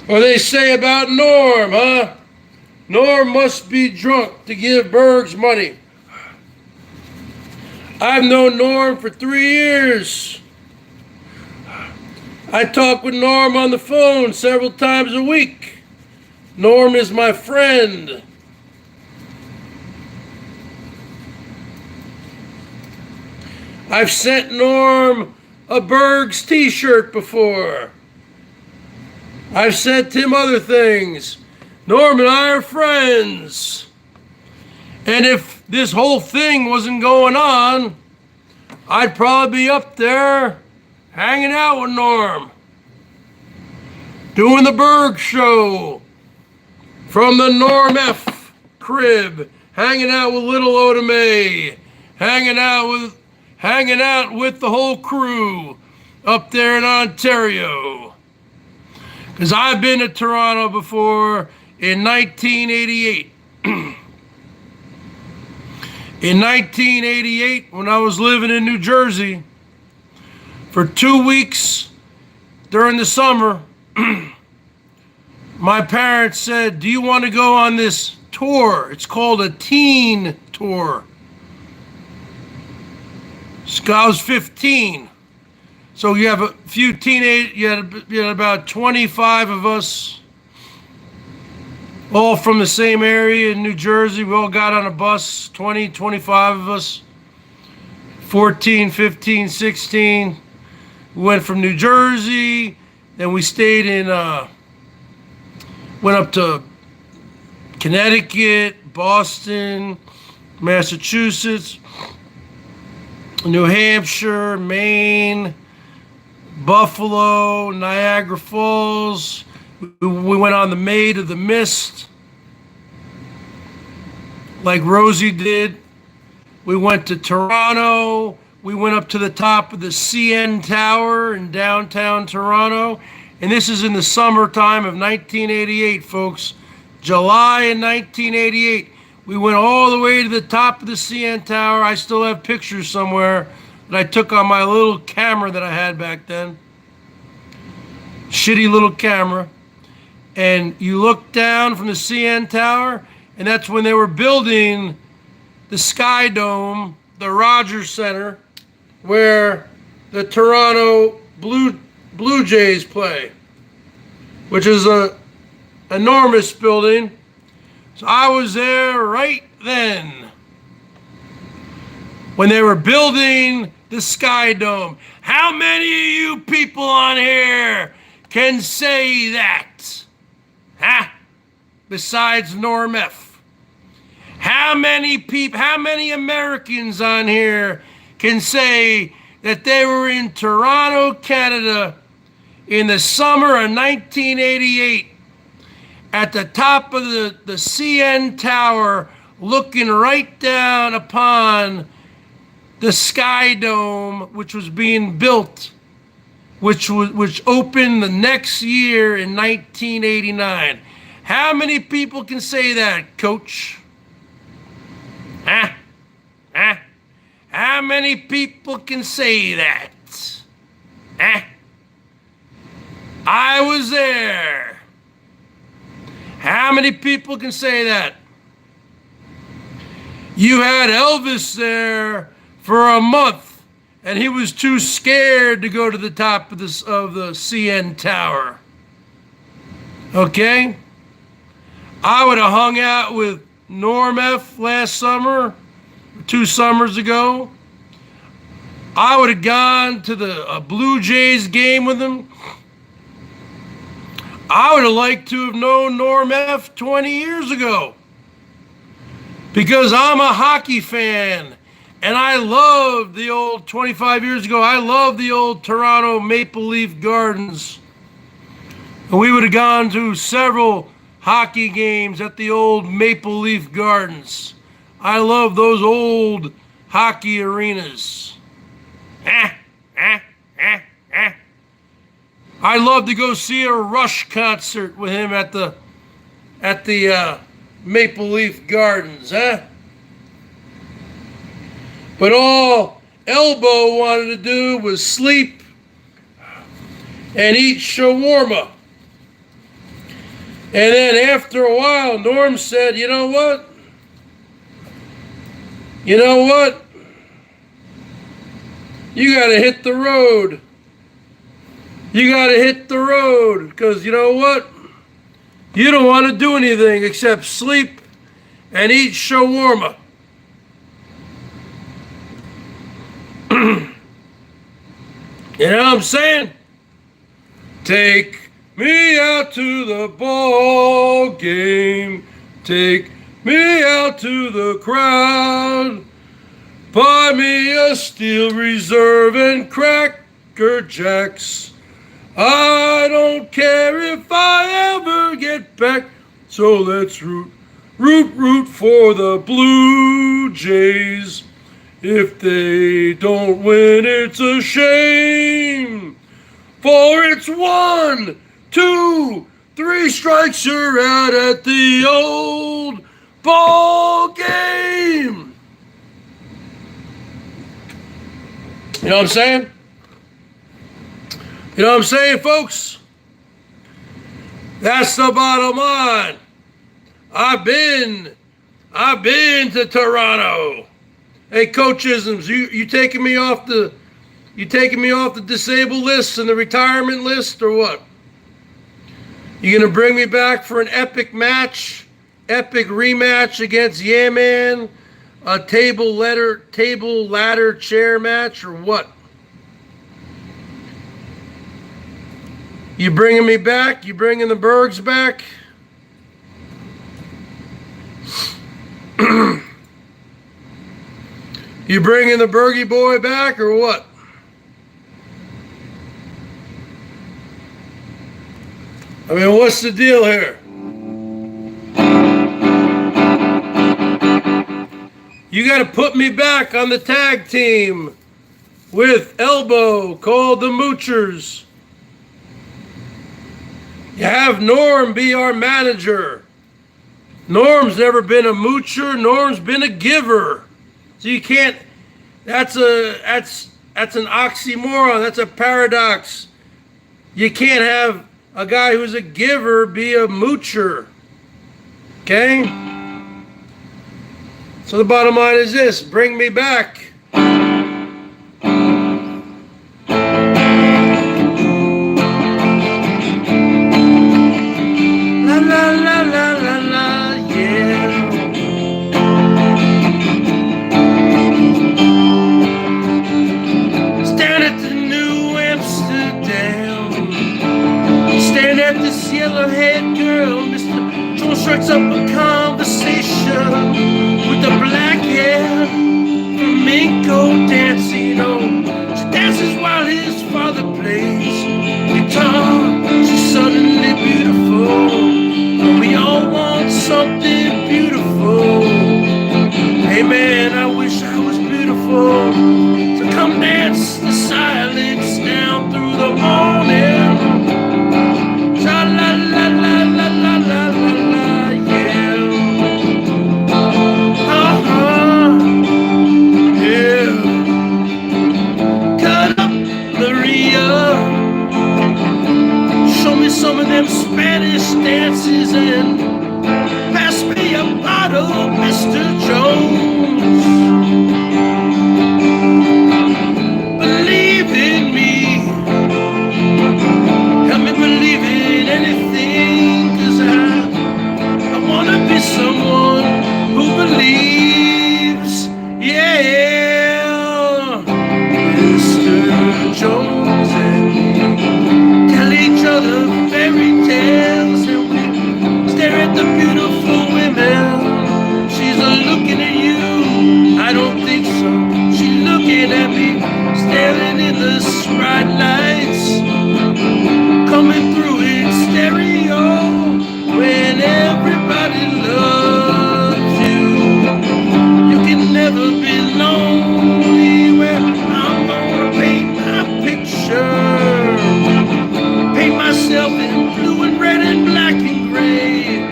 Or they say about Norm, huh? Norm must be drunk to give Bergs money. I've known Norm for 3 years. I talk with Norm on the phone several times a week. Norm is my friend. I've sent Norm a BERGS t-shirt before. I've sent him other things. Norm and I are friends. And if this whole thing wasn't going on, I'd probably be up there hanging out with Norm. doing the BERGS Show from the Norm F crib, hanging out with little Oda May, hanging out with the whole crew up there in Ontario. Because I've been to Toronto before in 1988. In 1988, when I was living in New Jersey, for 2 weeks during the summer, my parents said, do you want to go on this tour? It's called a teen tour. So I was 15. So you have a few teenage, you had about 25 of us, all from the same area in New Jersey. We all got on a bus, 20, 25 of us, 14, 15, 16. We went from New Jersey, then we stayed in, went up to Connecticut, Boston, Massachusetts, New Hampshire, Maine, Buffalo, Niagara Falls. We went on the Maid of the Mist, like Rosie did. We went to Toronto. We went up to the top of the CN Tower in downtown Toronto. And this is in the summertime of 1988, folks. July in 1988. We went all the way to the top of the CN Tower. I still have pictures somewhere that I took on my little camera that I had back then. Shitty little camera. And you look down from the CN Tower, and that's when they were building the Sky Dome, the Rogers Center, where the Toronto Blue Jays play, which is a enormous building. So I was there right then when they were building the Sky Dome. How many of you people on here can say that? Huh? Besides Norm F. How many Americans on here can say that they were in Toronto, Canada in the summer of 1988 at the top of the CN Tower, looking right down upon the Sky Dome, which was being built, which opened the next year in 1989. How many people can say that, Coach? Huh? Huh? How many people can say that? Huh? I was there. How many people can say that? You had Elvis there for a month, and he was too scared to go to the top of the CN Tower. Okay? I would have hung out with Norm F last summer, 2 summers ago. I would have gone to the Blue Jays game with him. I would have liked to have known Norm F 20 years ago, because I'm a hockey fan, and I love the old 25 years ago. I love the old Toronto Maple Leaf Gardens. And we would have gone to several hockey games at the old Maple Leaf Gardens. I love those old hockey arenas. I'd love to go see a Rush concert with him at the Maple Leaf Gardens, huh? But all Elbow wanted to do was sleep and eat shawarma. And then after a while, Norm said, you know what? You know what? You got to hit the road. You got to hit the road, because you know what? You don't want to do anything except sleep and eat shawarma. You know what I'm saying? Take me out to the ball game. Take me out to the crowd. Buy me a Steel Reserve and Cracker Jacks. I don't care if I ever get back, so let's root for the Blue Jays. If they don't win, it's a shame, for it's 1, 2, 3 strikes, you're out at the old ball game. You know what I'm saying? You know what I'm saying, folks? That's the bottom line. I've been to Toronto. Hey, Coachisms, you taking me off the disabled list and the retirement list, or what? You gonna bring me back for an epic match, epic rematch against Yeah Man, a table ladder chair match, or what? You bringing me back? You bringing the Bergs back? You bringing the Bergie boy back, or what? I mean, what's the deal here? You got to put me back on the tag team with Elbow, called the Moochers. You have Norm be our manager. Norm's never been a moocher. Norm's been a giver. So you can't. That's an oxymoron. That's a paradox. You can't have a guy who's a giver be a moocher. Okay? So the bottom line is this: bring me back. Yellowhead girl, Mr. John strikes up a conversation with the black hair, flamenco dancing on. She dances while his father plays guitar. She's suddenly beautiful, and we all want something beautiful. Hey man, I wish I was beautiful, so come dance the silence down through the morning. Some of them Spanish dances and pass me a bottle, Mr. Jones. Believe in me, help me believe in anything, 'cause I wanna be someone who believes, yeah. Mr. Jones and tell each other fairy tales, and we stare at the beautiful women. She's looking at you, I don't think so. She's looking at me, staring in the bright lights, coming through in stereo. When everybody loves you, you can never be lonely. Where I'm gonna paint my picture, paint myself in blue and red and black and gray.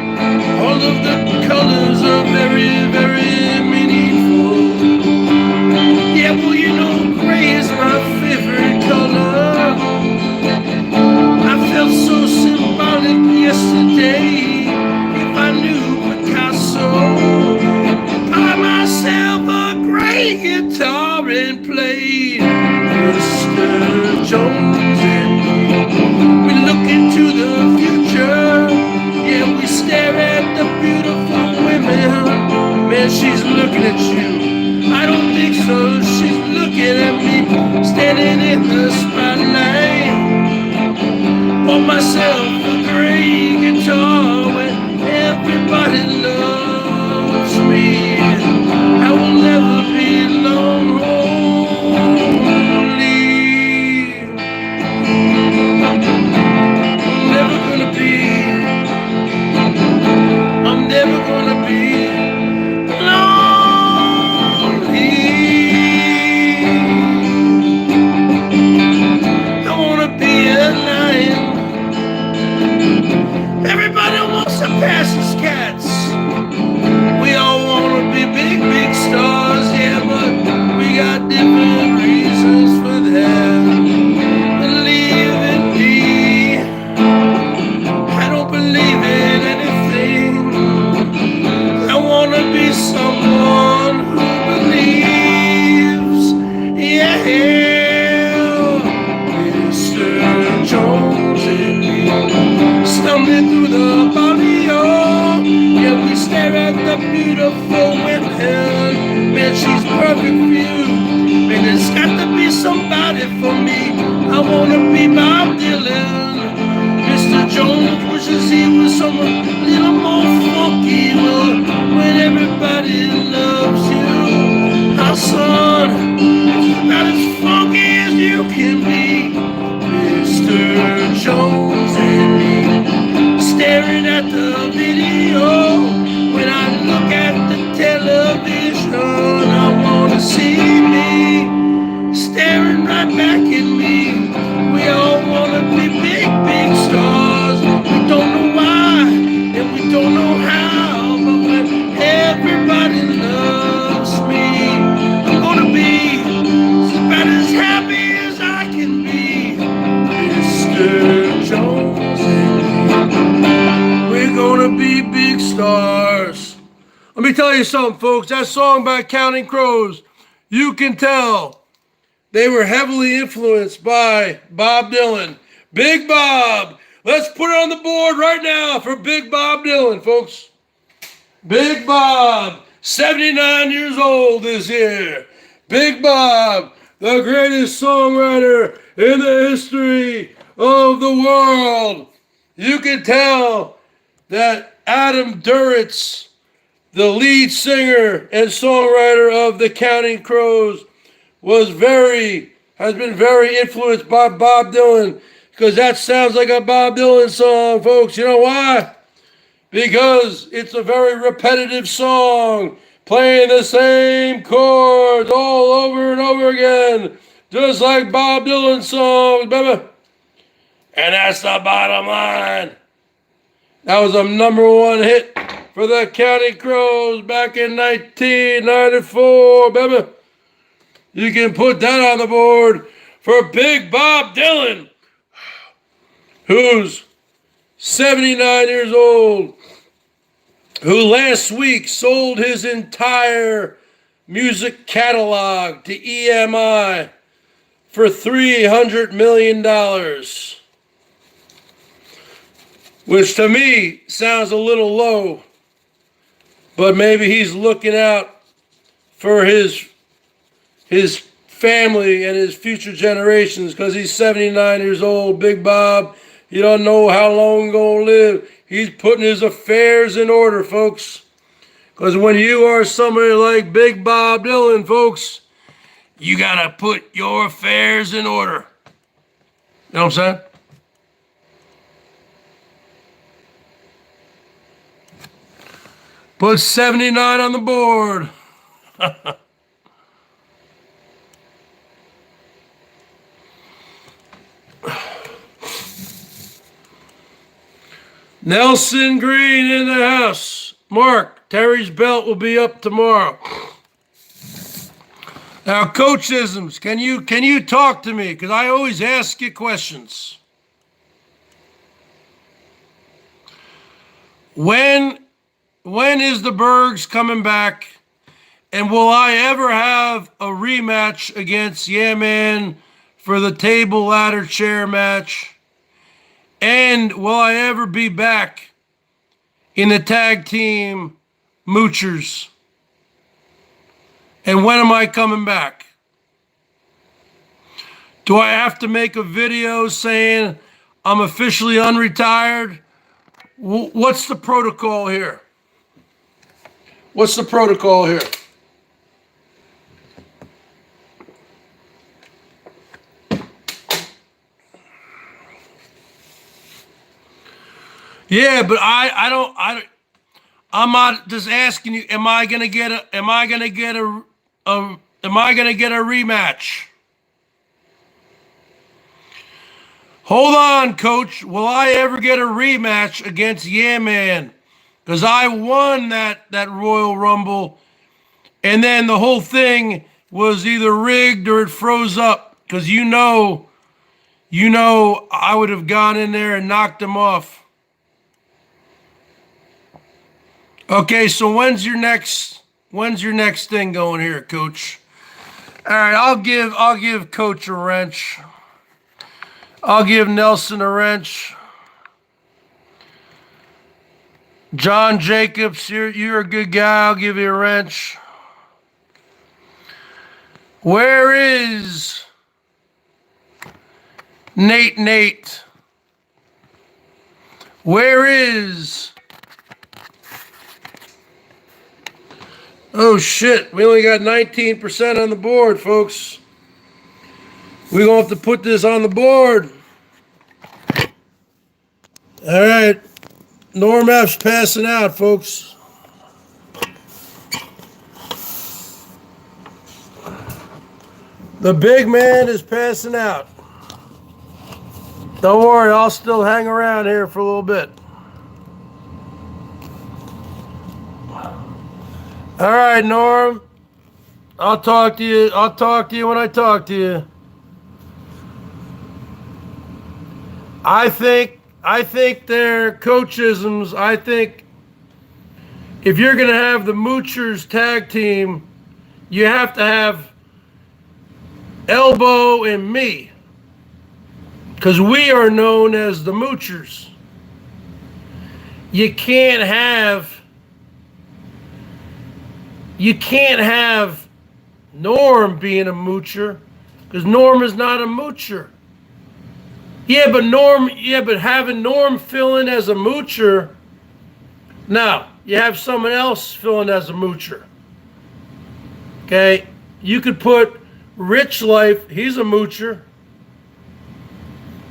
All of the colors are very, very meaningful. Yeah, well, you know, gray is my favorite color. I felt so symbolic yesterday. If I knew Picasso, I'd buy myself a gray guitar and play Mr. Jones. And we look into the future. Yeah, we stare at the beautiful women. Man, she's looking at you, I don't think so. She's looking at me, standing in the spotlight. Bought myself a gray guitar when everybody loves me. I will never be lonely. wanna be Bob Dylan. Mr. Jones wishes he was someone a little more funky. Well, when everybody loves you, how son, it's about as funky as you can be. Mr. Jones and me, staring at the video. When I look at the television, I wanna see me staring right back at me. We all wanna be big, big stars. We don't know why and we don't know how, but when everybody loves me, I'm gonna be about as happy as I can be. Mr. Jones and me, we're gonna be big stars. Let me tell you something, folks. That song by Counting Crows, you can tell they were heavily influenced by Bob Dylan. Big Bob. Let's put it on the board right now for Big Bob Dylan, folks. Big Bob, 79 years old this year. Big Bob, the greatest songwriter in the history of the world. You can tell that Adam Duritz, the lead singer and songwriter of the Counting Crows, has been very influenced by Bob Dylan, because that sounds like a Bob Dylan song, folks. You know why? Because it's a very repetitive song, playing the same chords all over and over again, just like Bob Dylan songs, baby. And that's the bottom line. That was a #1 hit for the Counting Crows back in 1994, baby. You can put that on the board for Big Bob Dylan, who's 79 years old, who last week sold his entire music catalog to EMI for $300 million, which to me sounds a little low, but maybe he's looking out for his family and his future generations, because he's 79 years old. Big Bob, you don't know how long he's going to live. He's putting his affairs in order, folks. Because when you are somebody like Big Bob Dylan, folks, you got to put your affairs in order. You know what I'm saying? Put 79 on the board. Nelson Green in the house. Mark, Terry's belt will be up tomorrow. Now, Coachisms, can you talk to me? Because I always ask you questions. When is the Bergs coming back? And will I ever have a rematch against Yeah Man for the table ladder chair match? And will I ever be back in the tag team Moochers? And when am I coming back? Do I have to make a video saying I'm officially unretired? What's the protocol here? What's the protocol here? Yeah, but I'm not just asking you, am I gonna get a rematch? Hold on, Coach. Will I ever get a rematch against Yeah Man? Because I won that Royal Rumble, and then the whole thing was either rigged or it froze up. Because you know, I would have gone in there and knocked him off. Okay, so when's your next thing going here, Coach? All right, I'll give Coach a wrench. I'll give Nelson a wrench. John Jacobs, you're a good guy. I'll give you a wrench. Where is Nate. Where is... Oh shit, we only got 19% on the board, folks. We're going to have to put this on the board. All right. Norm F's passing out, folks. The big man is passing out. Don't worry, I'll still hang around here for a little bit. All right, Norm. I'll talk to you. I'll talk to you when I talk to you. I think they're coachisms. I think if you're going to have the Moochers tag team, you have to have Elbow and me. Because we are known as the Moochers. You can't have Norm being a moocher, because Norm is not a moocher. But having Norm fill in as a moocher, now you have someone else fill in as a moocher. Okay? You could put Rich Life, he's a moocher.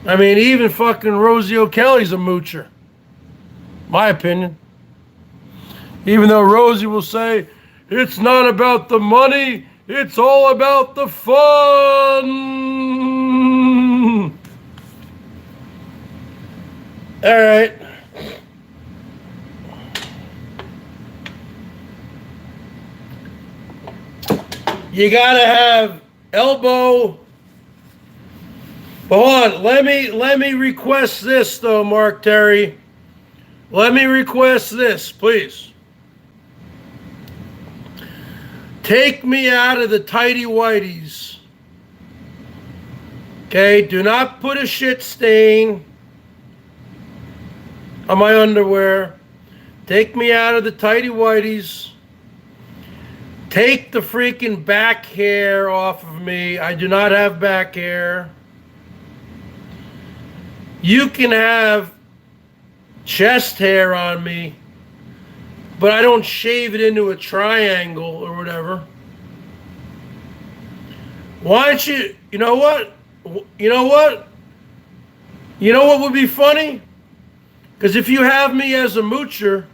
I mean, even fucking Rosie O'Kelly's a moocher. My opinion. Even though Rosie will say, it's not about the money, it's all about the fun. All right. You gotta have Elbow. But hold on, let me request this though, Mark Terry. Let me request this, please. Take me out of the tighty-whities. Okay, do not put a shit stain on my underwear. Take me out of the tighty-whities. Take the freaking back hair off of me. I do not have back hair. You can have chest hair on me, but I don't shave it into a triangle or whatever. Why don't you, you know what? You know what would be funny? Because if you have me as a moocher,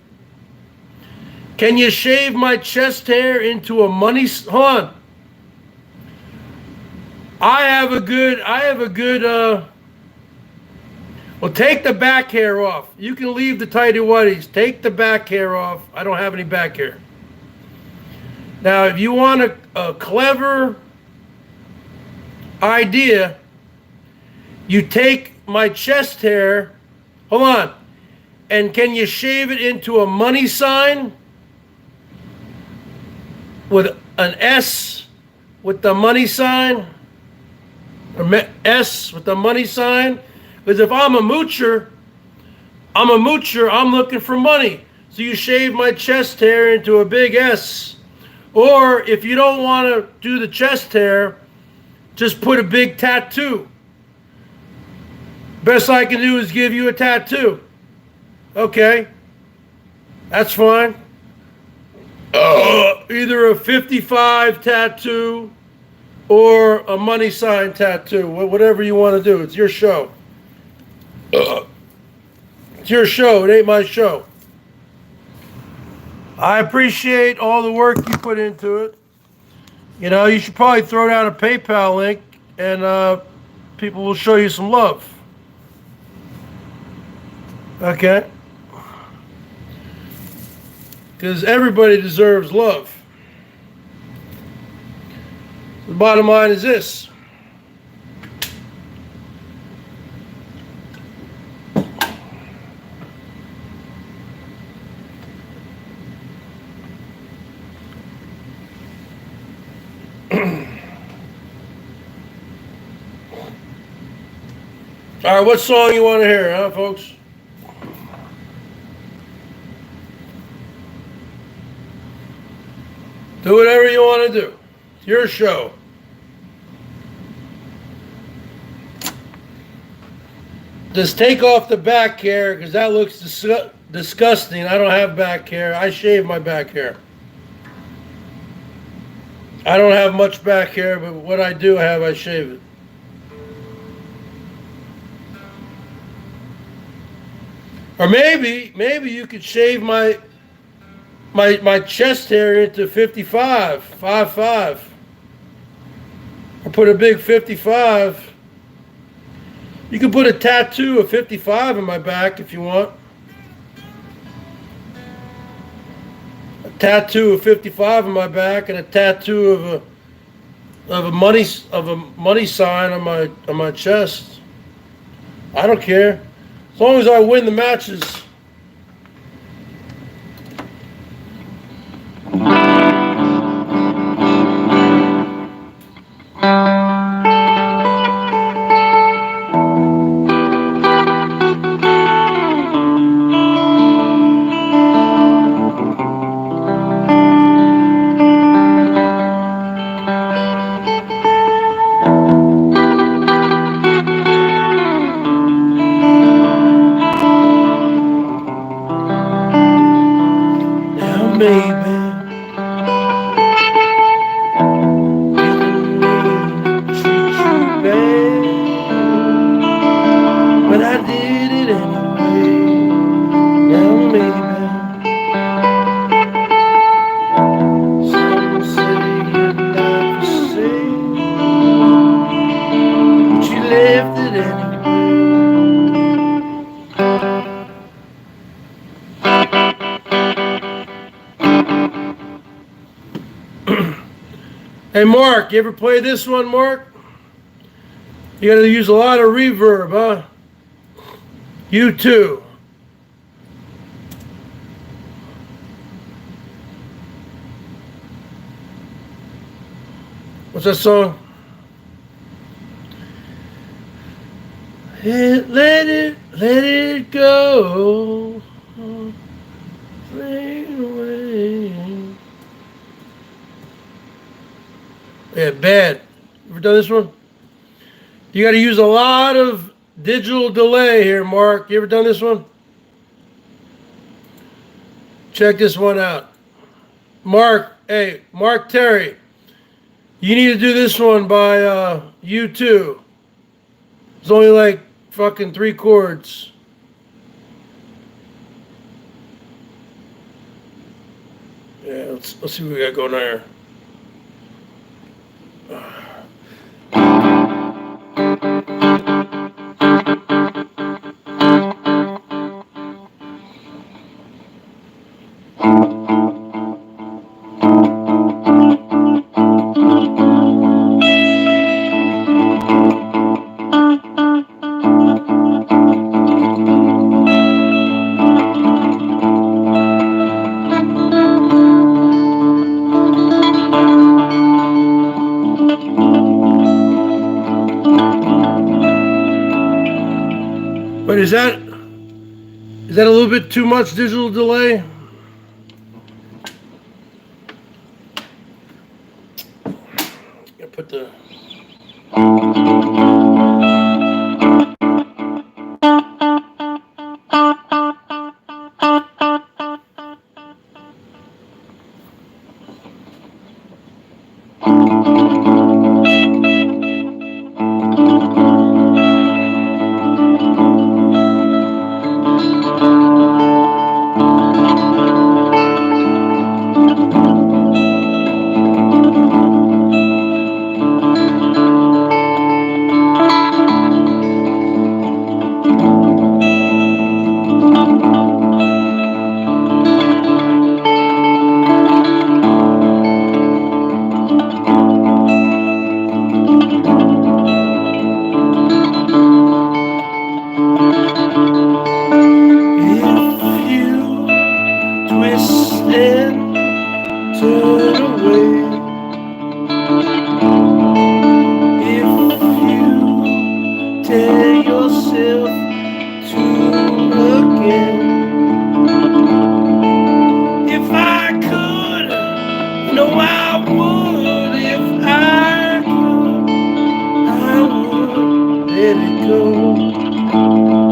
can you shave my chest hair into a money, hold on. I have a good, well, take the back hair off. You can leave the tighty-whities. Take the back hair off. I don't have any back hair. Now, if you want a clever idea, you take my chest hair, hold on, and can you shave it into a money sign with an S with the money sign? Or S with the money sign? Because if I'm a moocher, I'm looking for money. So you shave my chest hair into a big S. Or if you don't want to do the chest hair, just put a big tattoo. Best I can do is give you a tattoo. Okay. That's fine. Either a 55 tattoo or a money sign tattoo. Whatever you want to do. It's your show. It's your show. It ain't my show. I appreciate all the work you put into it. You know, you should probably throw down a PayPal link and people will show you some love. Okay? Because everybody deserves love. The bottom line is this. All right, what song you want to hear, huh, folks? Do whatever you want to do. It's your show. Just take off the back hair because that looks disgusting. I don't have back hair. I shave my back hair. I don't have much back hair, but what I do have, I shave it. Or maybe you could shave my chest hair into 55, 5'5". Or put a big 55. You can put a tattoo of 55 in my back if you want. A tattoo of 55 in my back and a tattoo of a money sign on my chest. I don't care. As long as I win the matches. Hey, Mark, you ever play this one, Mark? You gotta use a lot of reverb, huh? You too. What's that song? Let it go. Fade away. Yeah, bad. Ever done this one? You got to use a lot of digital delay here, Mark. You ever done this one? Check this one out. Mark, hey, Mark Terry. You need to do this one by U2. It's only like fucking 3 chords. Yeah, let's see what we got going on here. But is that a little bit too much digital delay? I put the let it go.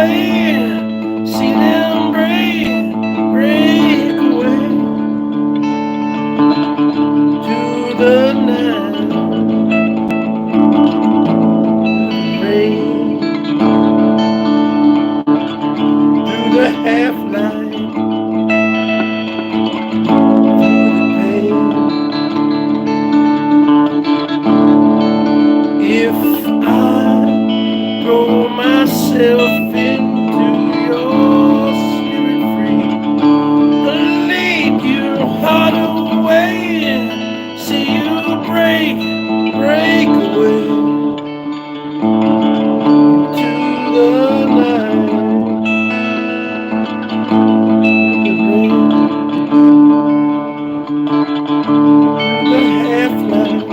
away, see them break away to the night, rain, through the half light, through the pain. If I throw myself into your spirit free, lead your heart away, see you break away into the night, the half light.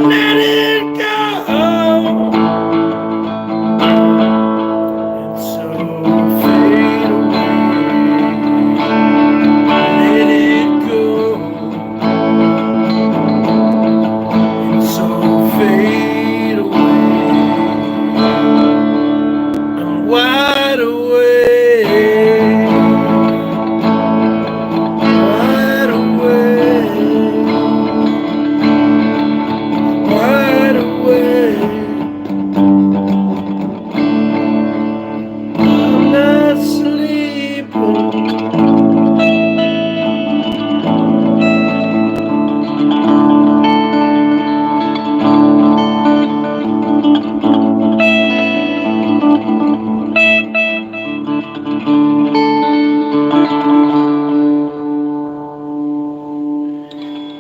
Let it go, and so fade away. Let it go, and so fade away. I'm wide awake, wide awake, wide awake. I'm not sleeping.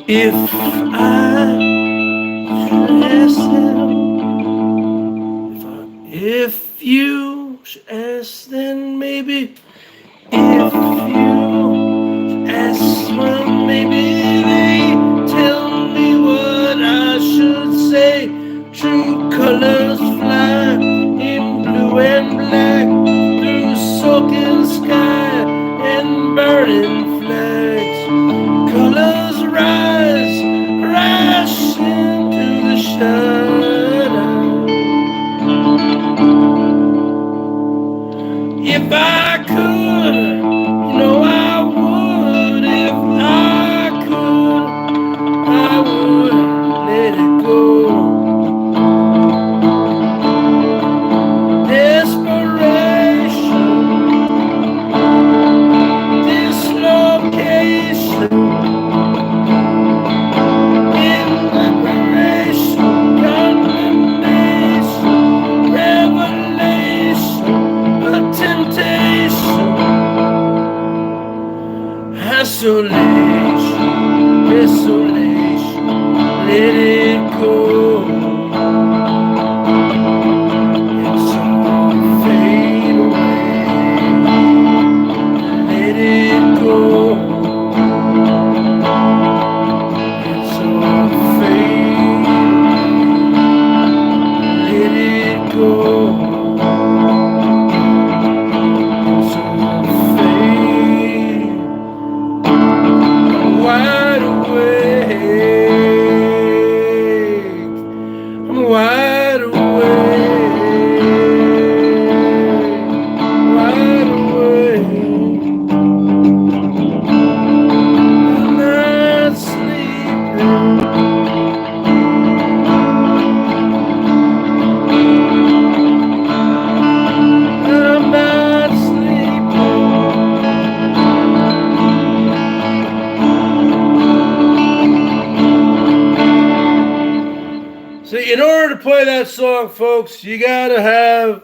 If I should ask them, if you should ask, then maybe. If you should ask, well, maybe they tell me what I should say. True colors fly in blue and black through soaking sky and burning flags. Colors rise into the shadow. If I could, you know I would. If I could, I would let it go. Desperation, dislocation, liberation, condemnation, revelation, a temptation, isolation, desolation, let it go. And so fade away, let it go. And so fade away, let it go. And so fade. I'm wide awake. I'm wide awake. Wide awake. I'm not sleeping. I'm not sleeping. See, in order to play that song, folks, you gotta have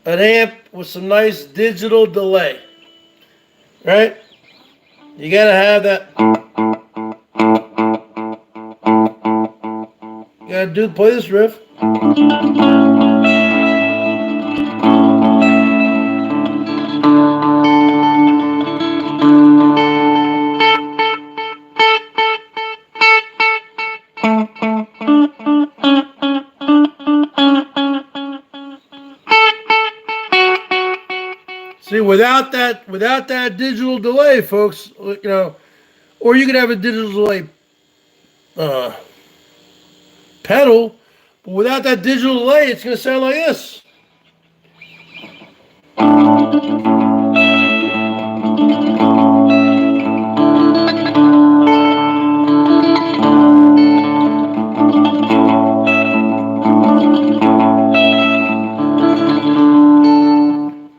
an amp with some nice digital delay, right? You gotta have that. You gotta play this riff. See, without that digital delay, folks, or you could have a digital delay pedal, but without that digital delay, it's going to sound like this.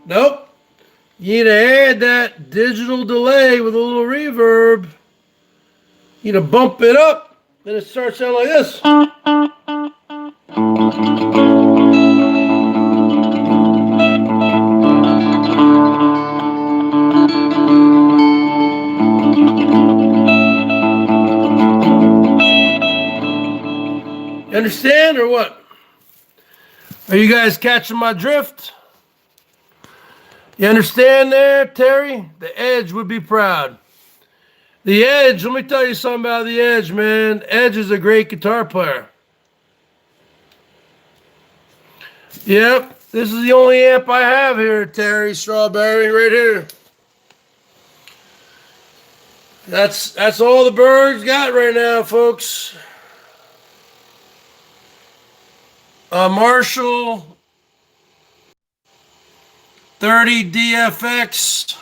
Nope. You need to add that digital delay with a little reverb. You need to bump it up, then it starts sounding like this. You understand or what? Are you guys catching my drift? You understand there, Terry? The Edge would be proud. The Edge, let me tell you something about the Edge, man. Edge is a great guitar player. Yep, this is the only amp I have here, Terry Strawberry, right here. That's all the Bergs got right now, folks. Marshall 30 DFX.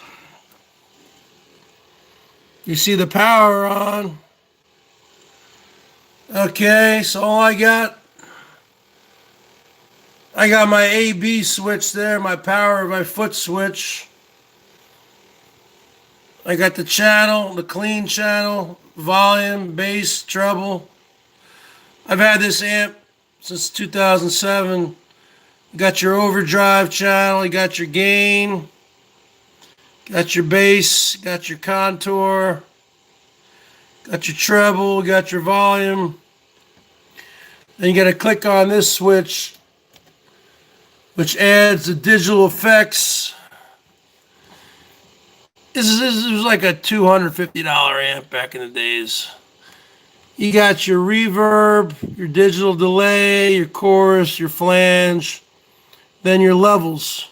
You see the power on. Okay, so all I got my AB switch there, my power, my foot switch. I got the channel, the clean channel, volume, bass, treble. I've had this amp since 2007. You got your overdrive channel, you got your gain, got your bass, got your contour, got your treble, got your volume. Then you got to click on this switch, which adds the digital effects. This was like a $250 amp back in the days. You got your reverb, your digital delay, your chorus, your flange, then your levels.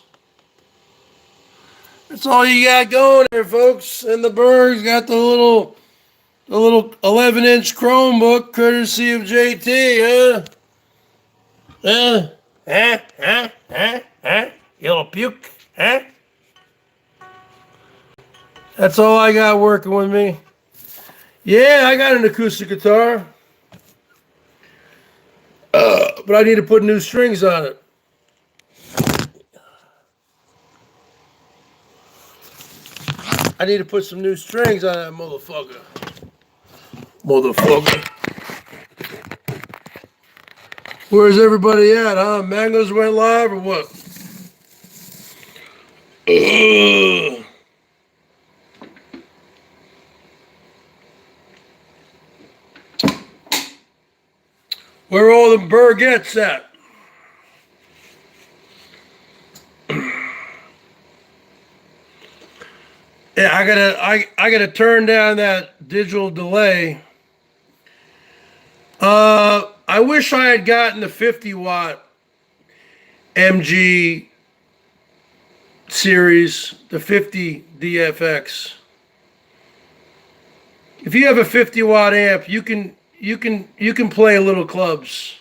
That's all you got going there, folks. And the Bergs got the little 11-inch Chromebook, courtesy of JT, huh? You little puke, huh? That's all I got working with me. Yeah, I got an acoustic guitar. But I need to put new strings on it. I need to put some new strings on that motherfucker. Where's everybody at, huh? Mangoes went live or what? Where are all the Bergettes at? Yeah, I gotta turn down that digital delay. I wish I had gotten the 50-watt MG series, the 50 DFX. If you have a 50-watt amp, you can play little clubs.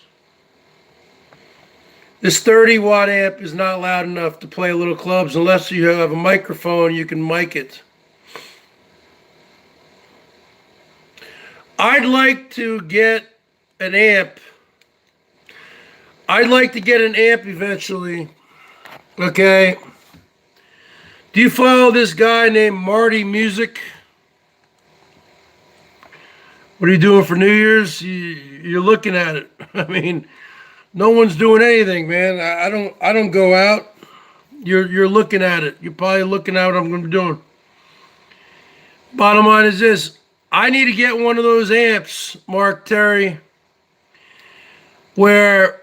This 30-watt amp is not loud enough to play little clubs unless you have a microphone, you can mic it. I'd like to get an amp. I'd like to get an amp eventually. Okay. Do you follow this guy named Marty Music? What are you doing for New Year's? You're looking at it. I mean, no one's doing anything, man. I don't go out. You're looking at it. You're probably looking at what I'm going to be doing. Bottom line is this. I need to get one of those amps, Mark Terry, where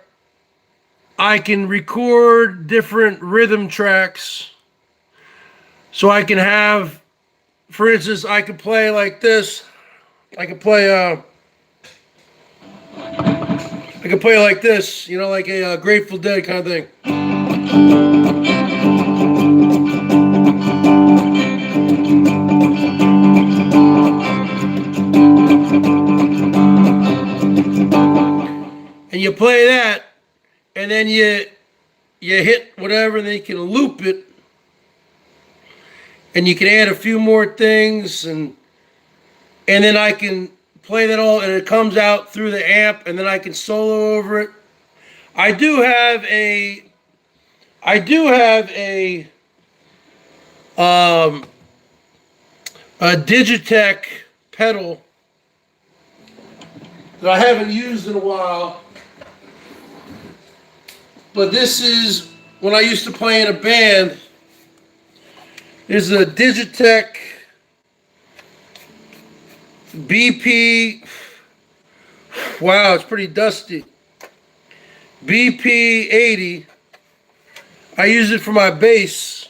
I can record different rhythm tracks. So I can have, for instance, I could play like this. I could play like this, like a Grateful Dead kind of thing. play that, and then you hit whatever, and then you can loop it, and you can add a few more things, and then I can play that all, and it comes out through the amp, and then I can solo over it. I do have a Digitech pedal that I haven't used in a while. But this is when I used to play in a band. There's a Digitech BP. Wow, it's pretty dusty. BP 80. I use it for my bass.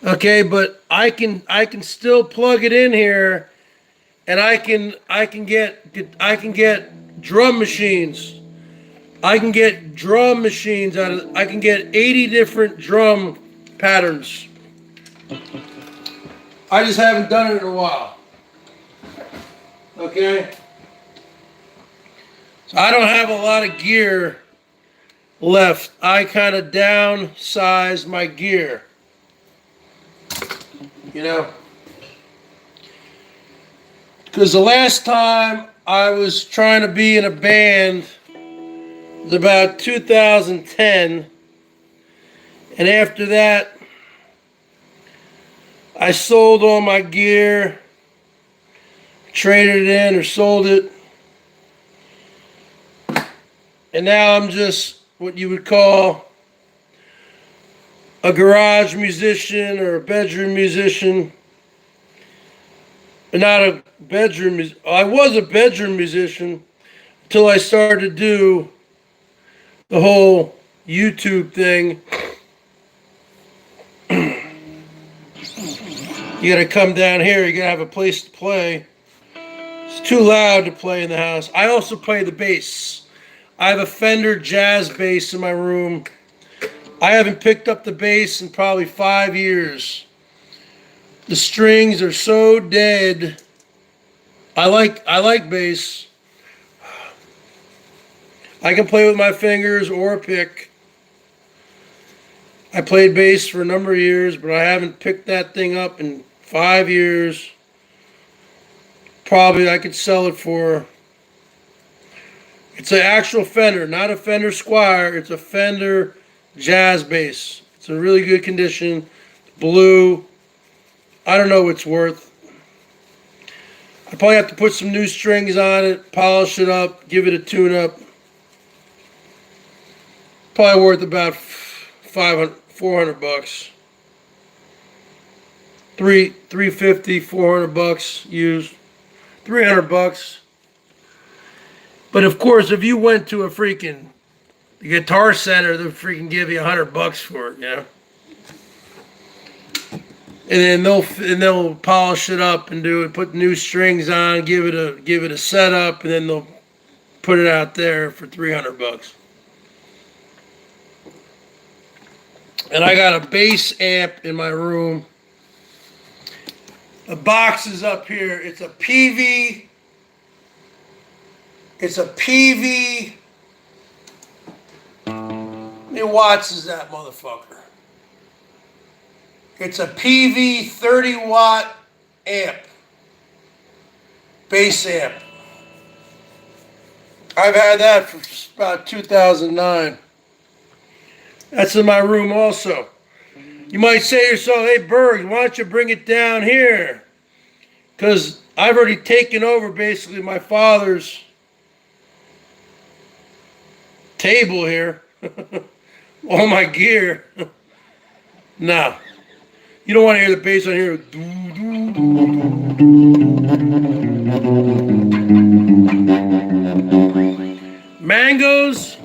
Okay, but I can still plug it in here, and I can get drum machines. I can get drum machines out of. I can get 80 different drum patterns. I just haven't done it in a while. Okay? So I don't have a lot of gear left. I kind of downsized my gear. You know? Because the last time I was trying to be in a band was about 2010. And after that, I sold all my gear, traded it in or sold it. And now I'm just what you would call a garage musician or a bedroom musician. But not a bedroom musician. I was a bedroom musician until I started to do the whole YouTube thing. You gotta come down here, you gotta have a place to play. It's too loud to play in the house. I also play the bass. I have a Fender jazz bass in my room. I haven't picked up the bass in probably 5 years. The strings are so dead. I like bass. I can play with my fingers or a pick. I played bass for a number of years, but I haven't picked that thing up in 5 years. Probably I could sell it for... It's an actual Fender, not a Fender Squier. It's a Fender jazz bass. It's in really good condition. Blue. I don't know what it's worth. I probably have to put some new strings on it, polish it up, give it a tune-up. Probably worth about 400 bucks. $350, 400 bucks used. 300 bucks. But of course, if you went to a freaking Guitar Center, they'll freaking give you 100 bucks for it, you know. And then they'll polish it up and do it, put new strings on, give it a setup, and then they'll put it out there for 300 bucks. And I got a bass amp in my room. The box is up here. It's a PV. It's a PV. How many watts is that motherfucker? It's a PV 30 watt amp. Bass amp. I've had that for about 2009. That's in my room also. You might say to yourself, hey Berg, why don't you bring it down here? Because I've already taken over basically my father's table here. All my gear. No. You don't want to hear the bass on here. Mangoes.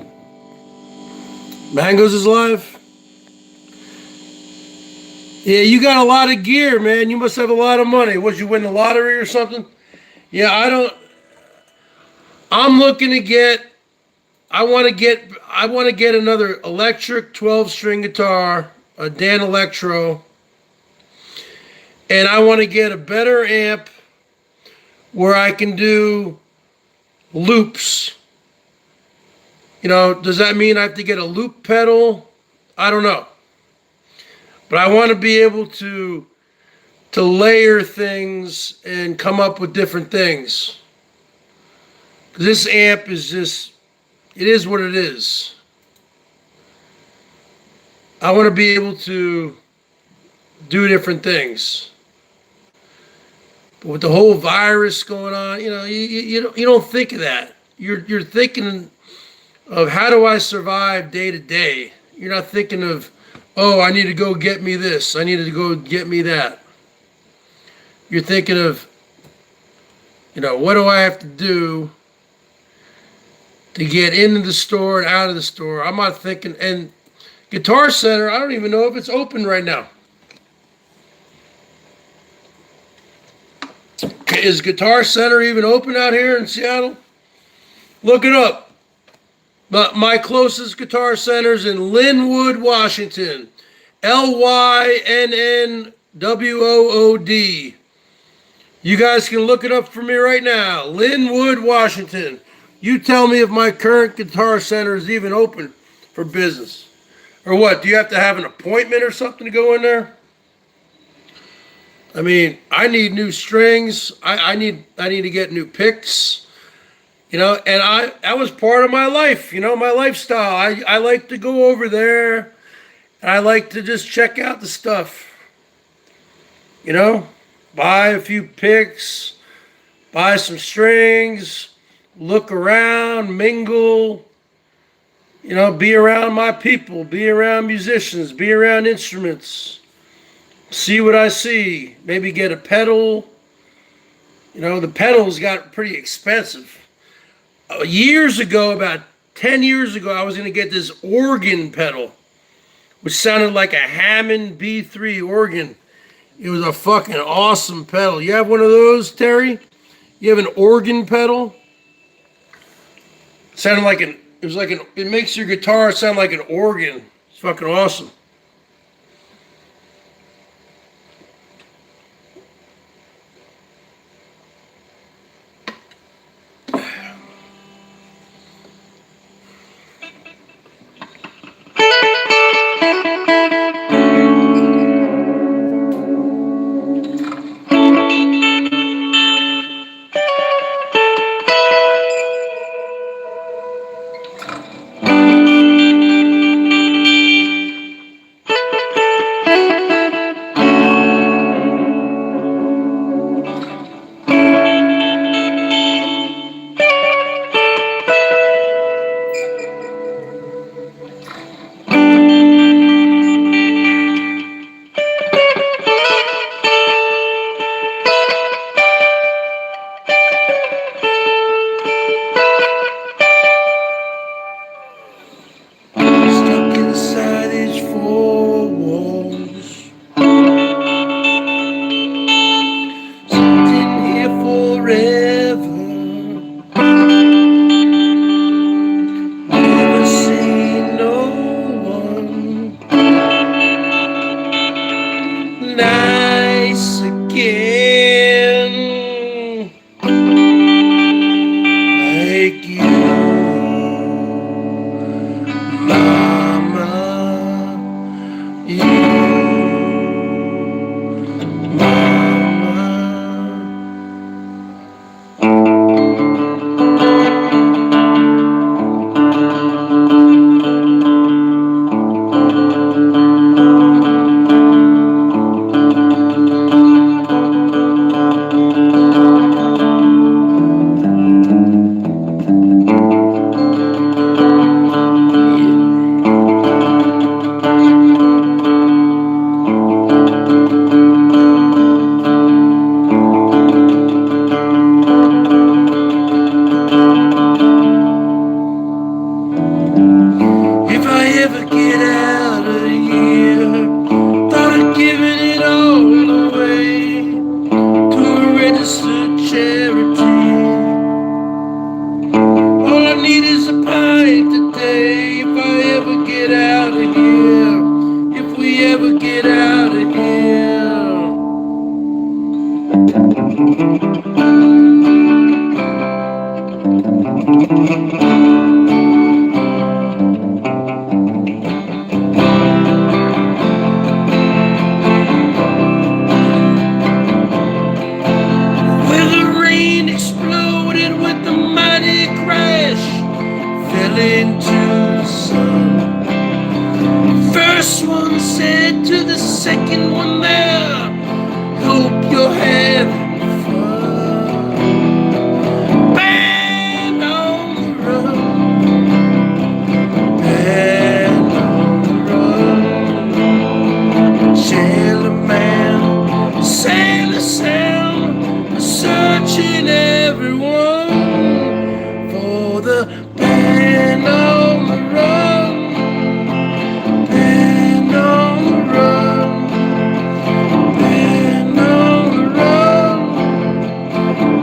Mangoes is live. Yeah, you got a lot of gear, man. You must have a lot of money. Would you win the lottery or something? Yeah, I'm looking to get. I want to get another electric 12-string guitar, a Dan Electro, and I want to get a better amp where I can do loops. does that mean I have to get a loop pedal? I don't know. But I want to be able to layer things and come up with different things. This amp is just, it is what it is. I want to be able to do different things. But with the whole virus going on, you don't think of that. You're thinking of how do I survive day to day. You're not thinking of, oh, I need to go get me this. I need to go get me that. You're thinking of, what do I have to do to get into the store and out of the store? I'm not thinking, and Guitar Center, I don't even know if it's open right now. Is Guitar Center even open out here in Seattle? Look it up. But my closest Guitar Center's in Linwood, Washington. Lynnwood. You guys can look it up for me right now. Linwood, Washington. You tell me if my current Guitar Center is even open for business. Or what? Do you have to have an appointment or something to go in there? I mean, I need new strings. I need to get new picks. And that was part of my life, my lifestyle. I like to go over there and I like to just check out the stuff. Buy a few picks, buy some strings, look around, mingle, be around my people, be around musicians, be around instruments, see what I see, maybe get a pedal. The pedals got pretty expensive. Years ago, about 10 years ago, I was going to get this organ pedal, which sounded like a Hammond B3 organ. It was a fucking awesome pedal. You have one of those, Terry? You have an organ pedal? Sounded like it makes your guitar sound like an organ. It's fucking awesome. and said to the second one there, hope you're having fun. Band on the run, band on the run. Sailor man, sailor sound, searching everyone for the band on the run. Band on the run, band on the run,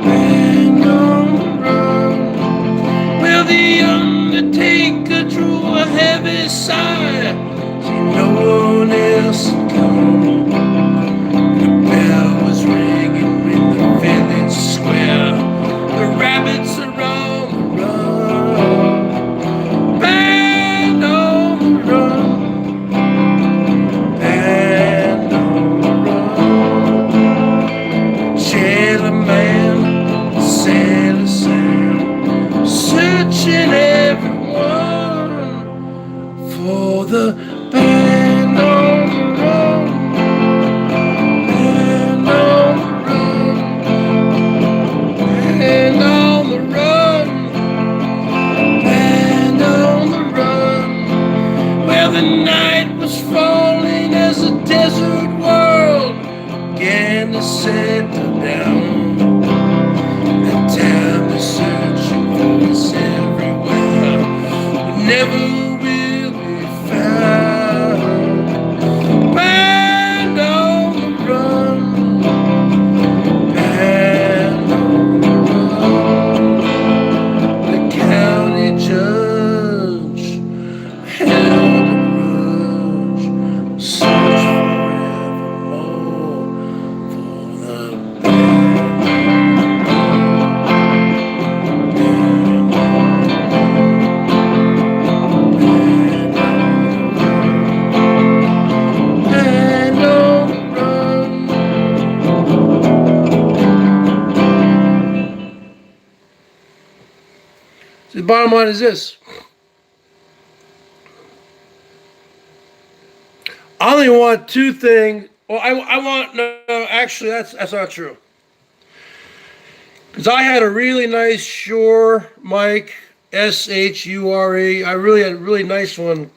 band on the run. Well, the undertaker drew a heavy sigh, see no one else had come. The bell was ringing in the village square, the rabbits are on the run. Band on the run, band on the run. Sailor man, sailor sound, searching everyone for the band on the run, band on the run, band on the run, band on the run. Well, the night was falling as the desert world began to settle down. The town is searching for us everywhere, but never will be found. Band on the run, band on the run. The county judge held a grudge, search forevermore for the band. Band on the run. So the bottom line is this. I only want two things. Well, I want, no, actually, that's not true. Because I had a really nice Shure mic, SHURE. I really had a really nice one,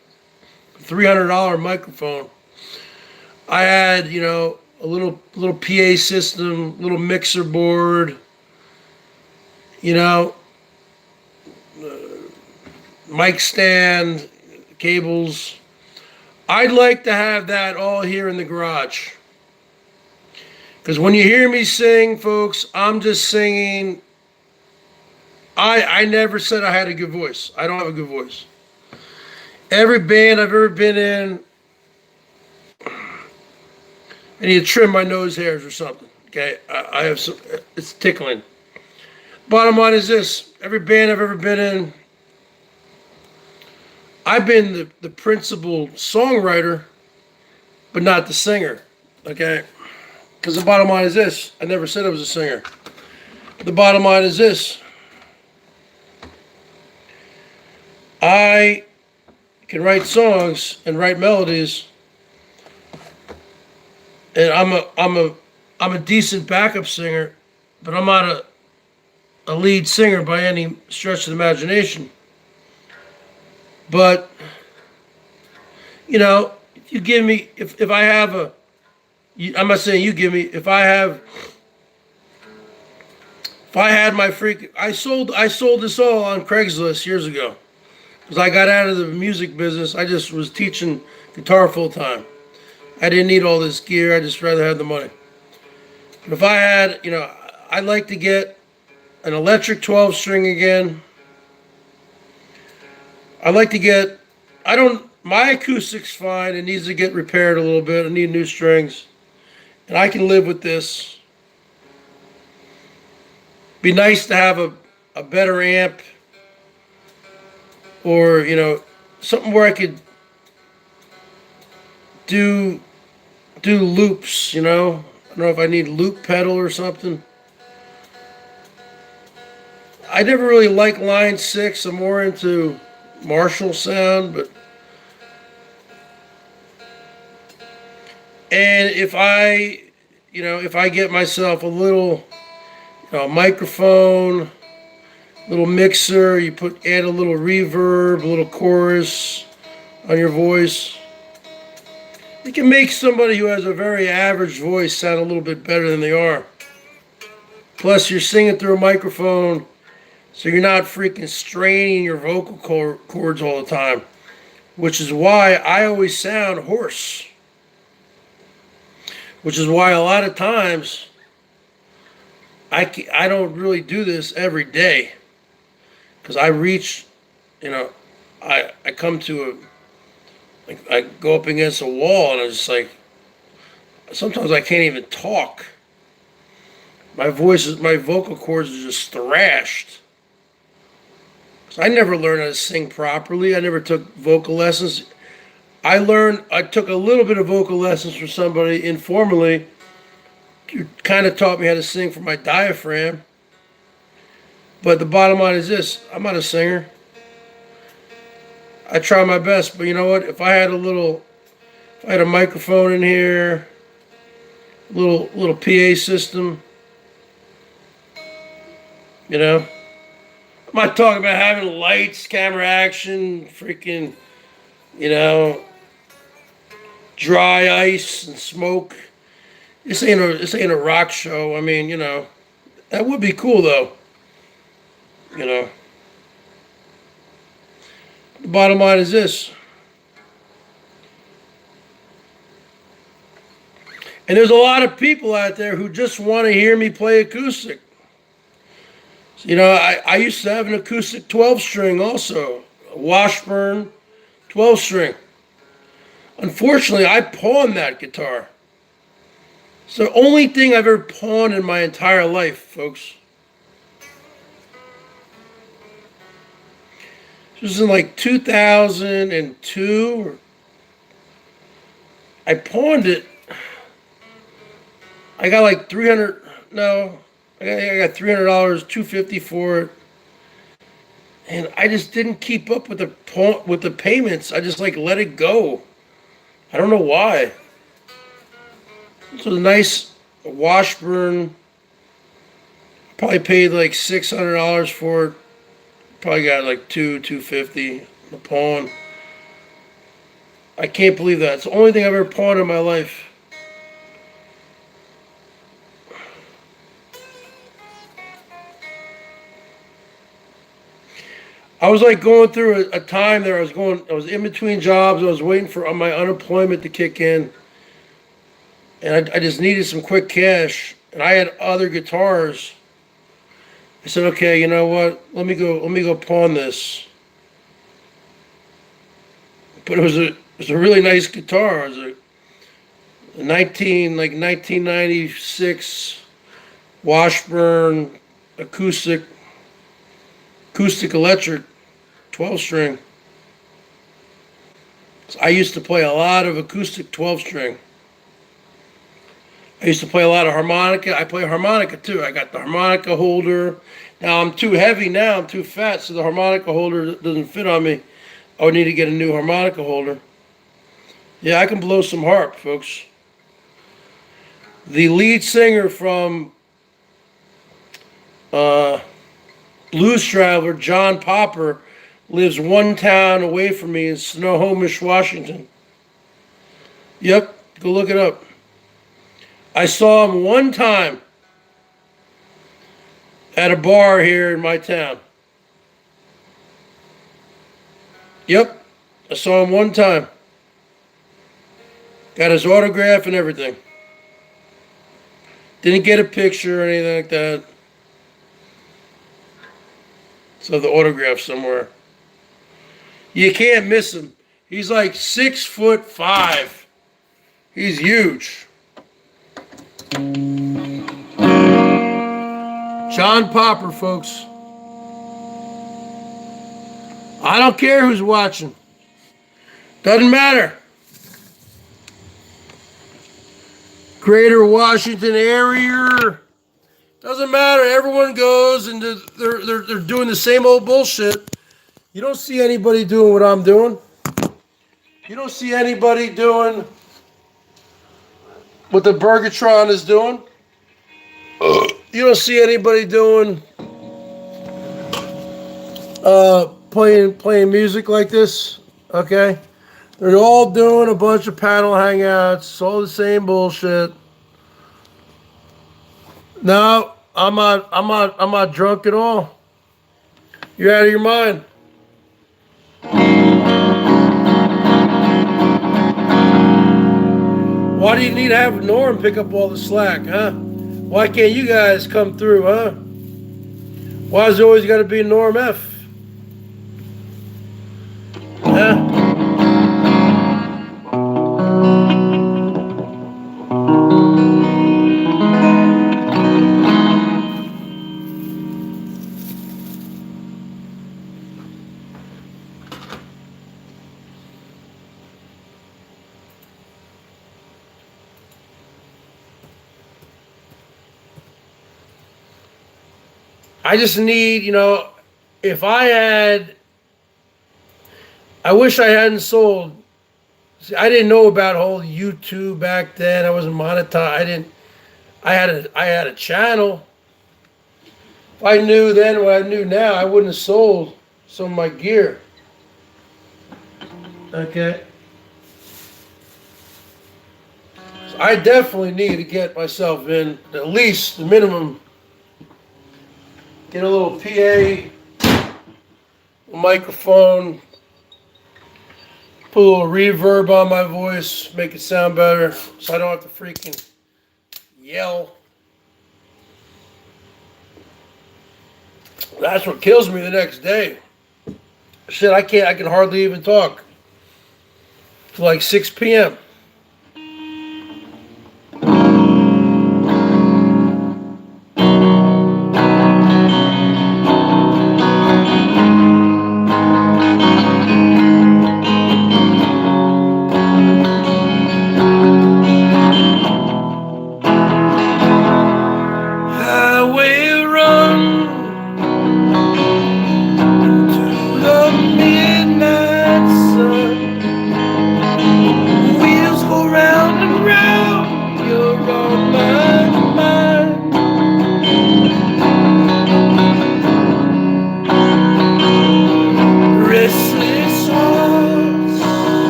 $300 microphone. I had, you know, a little PA system, little mixer board, you know, mic stand, cables. I'd like to have that all here in the garage. Because when you hear me sing, folks, I'm just singing. I never said I had a good voice. I don't have a good voice. Every band I've ever been in, I need to trim my nose hairs or something. Okay, I have some, it's tickling. Bottom line is this: every band I've ever been in, I've been the principal songwriter, but not the singer. Okay, because the bottom line is this: I never said I was a singer. The bottom line is this: I can write songs and write melodies, and I'm a decent backup singer, but I'm not a lead singer by any stretch of the imagination. But you know, if you give me, if I have a, I'm not saying you give me, if I had my freak, I sold this all on Craigslist years ago. Because I got out of the music business, I just was teaching guitar full time. I didn't need all this gear, I just rather have the money. But if I had, you know, I'd like to get an electric 12 string again. I'd like to get, my acoustic's fine, it needs to get repaired a little bit, I need new strings. And I can live with this. Be nice to have a better amp. Or, you know, something where I could do loops, you know. I don't know if I need a loop pedal or something. I never really liked Line 6. I'm more into Marshall sound, but And if I, if I get myself a little, microphone, little mixer, add a little reverb, a little chorus on your voice, it can make somebody who has a very average voice sound a little bit better than they are. Plus, you're singing through a microphone, so you're not freaking straining your vocal cords all the time, which is why I always sound hoarse. Which is why a lot of times I don't really do this every day, because I reach, I come to I go up against a wall, and I'm just like, sometimes I can't even talk. My vocal cords are just thrashed. So I never learned how to sing properly. I never took vocal lessons. I took a little bit of vocal lessons from somebody informally who kind of taught me how to sing for my diaphragm. But the bottom line is this: I'm not a singer. I try my best, but you know what? If I had a microphone in here, little PA system, I'm not talking about having lights, camera action, freaking, dry ice and smoke. This ain't a rock show. I mean, that would be cool though. The bottom line is this. And there's a lot of people out there who just want to hear me play acoustic. So, I used to have an acoustic 12-string also, a Washburn 12-string. Unfortunately, I pawned that guitar. It's the only thing I've ever pawned in my entire life, folks. This was in like 2002. I pawned it. I got like $300. No, I got $300, $250 for it, and I just didn't keep up with the payments. I just let it go. I don't know why. It was a nice Washburn. Probably paid like $600 for it. Probably got like $250 a pawn. I can't believe that. It's the only thing I've ever pawned in my life. I was like going through a time there. I was in between jobs. I was waiting for my unemployment to kick in, and I just needed some quick cash. And I had other guitars. I said, okay, you know what? Let me go pawn this. But it was a really nice guitar. It was a 1996 Washburn acoustic electric 12-string. So I used to play a lot of acoustic 12-string. I used to play a lot of harmonica. I play harmonica too. I got the harmonica holder. Now I'm too heavy now. I'm too fat, so the harmonica holder doesn't fit on me. I would need to get a new harmonica holder. Yeah, I can blow some harp, folks. The lead singer from Blues Traveler, John Popper, lives one town away from me in Snohomish, Washington. Yep, go look it up. I saw him one time at a bar here in my town. Yep, I saw him one time. Got his autograph and everything. Didn't get a picture or anything like that. So the autograph somewhere. You can't miss him. He's like 6'5". He's huge. John Popper, folks. I don't care who's watching. Doesn't matter. Greater Washington area. Doesn't matter. Everyone goes and they're doing the same old bullshit. You don't see anybody doing what I'm doing. You don't see anybody doing what the Bergatron is doing. You don't see anybody doing playing music like this, okay? They're all doing a bunch of panel hangouts. It's all the same bullshit. No, I'm not drunk at all. You're out of your mind. Why do you need to have Norm pick up all the slack, huh? Why can't you guys come through, huh? Why is it always got to be Norm F? Huh? I just need, if I wish I hadn't sold. See, I didn't know about whole YouTube back then. I wasn't monetized. I had a channel. If I knew then what I knew now, I wouldn't have sold some of my gear. Okay. So I definitely need to get myself in at least the minimum. Get a little PA, a microphone, put a little reverb on my voice, make it sound better, so I don't have to freaking yell. That's what kills me the next day. Shit, I can hardly even talk. Till like 6 p.m.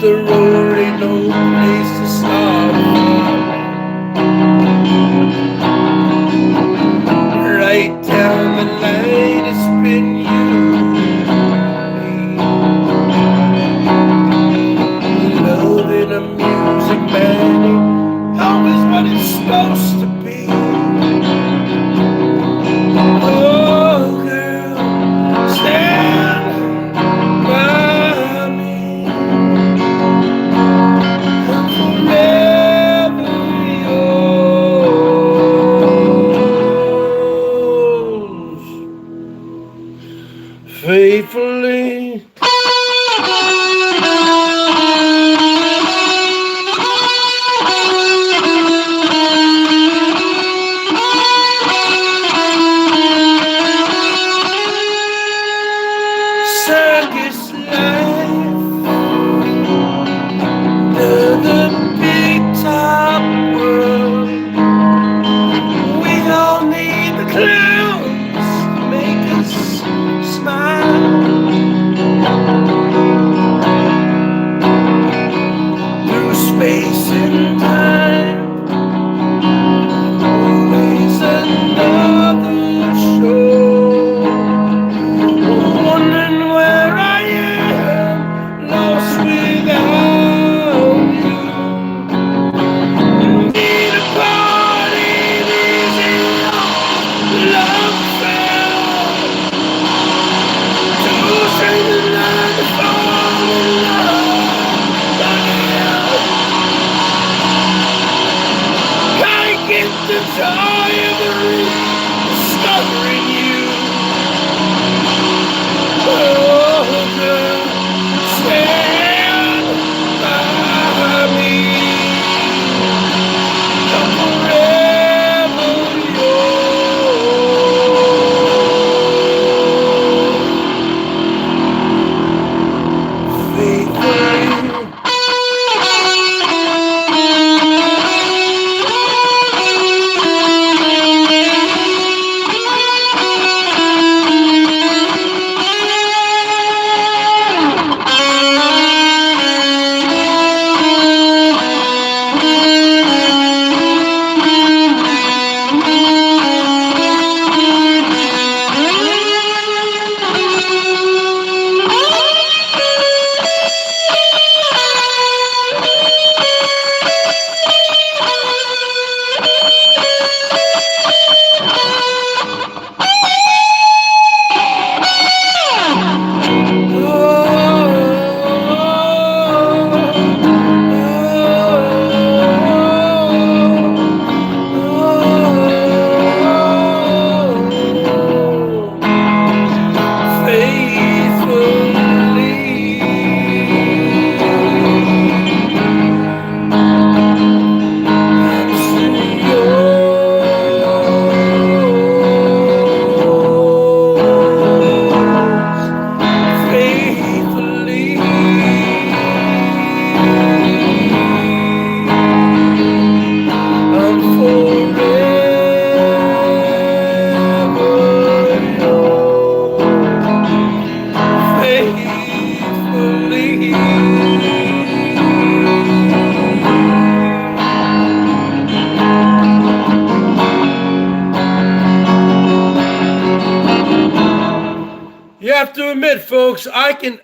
The road ain't no place to stop. Right down the line, it's been you and me. Loving a music man ain't always what it's supposed to be. Oh, girl, stand by me. Faithfully. Circus life, the big top world. We all need the clowns to make us smile. Through space and time, always another show. Wondering where I am, lost without you. Need a party, easy love affair. Two strangers like to fall in love again. Can't get the joy of the rediscovering you. Oh, girl, stand by me. folks, I can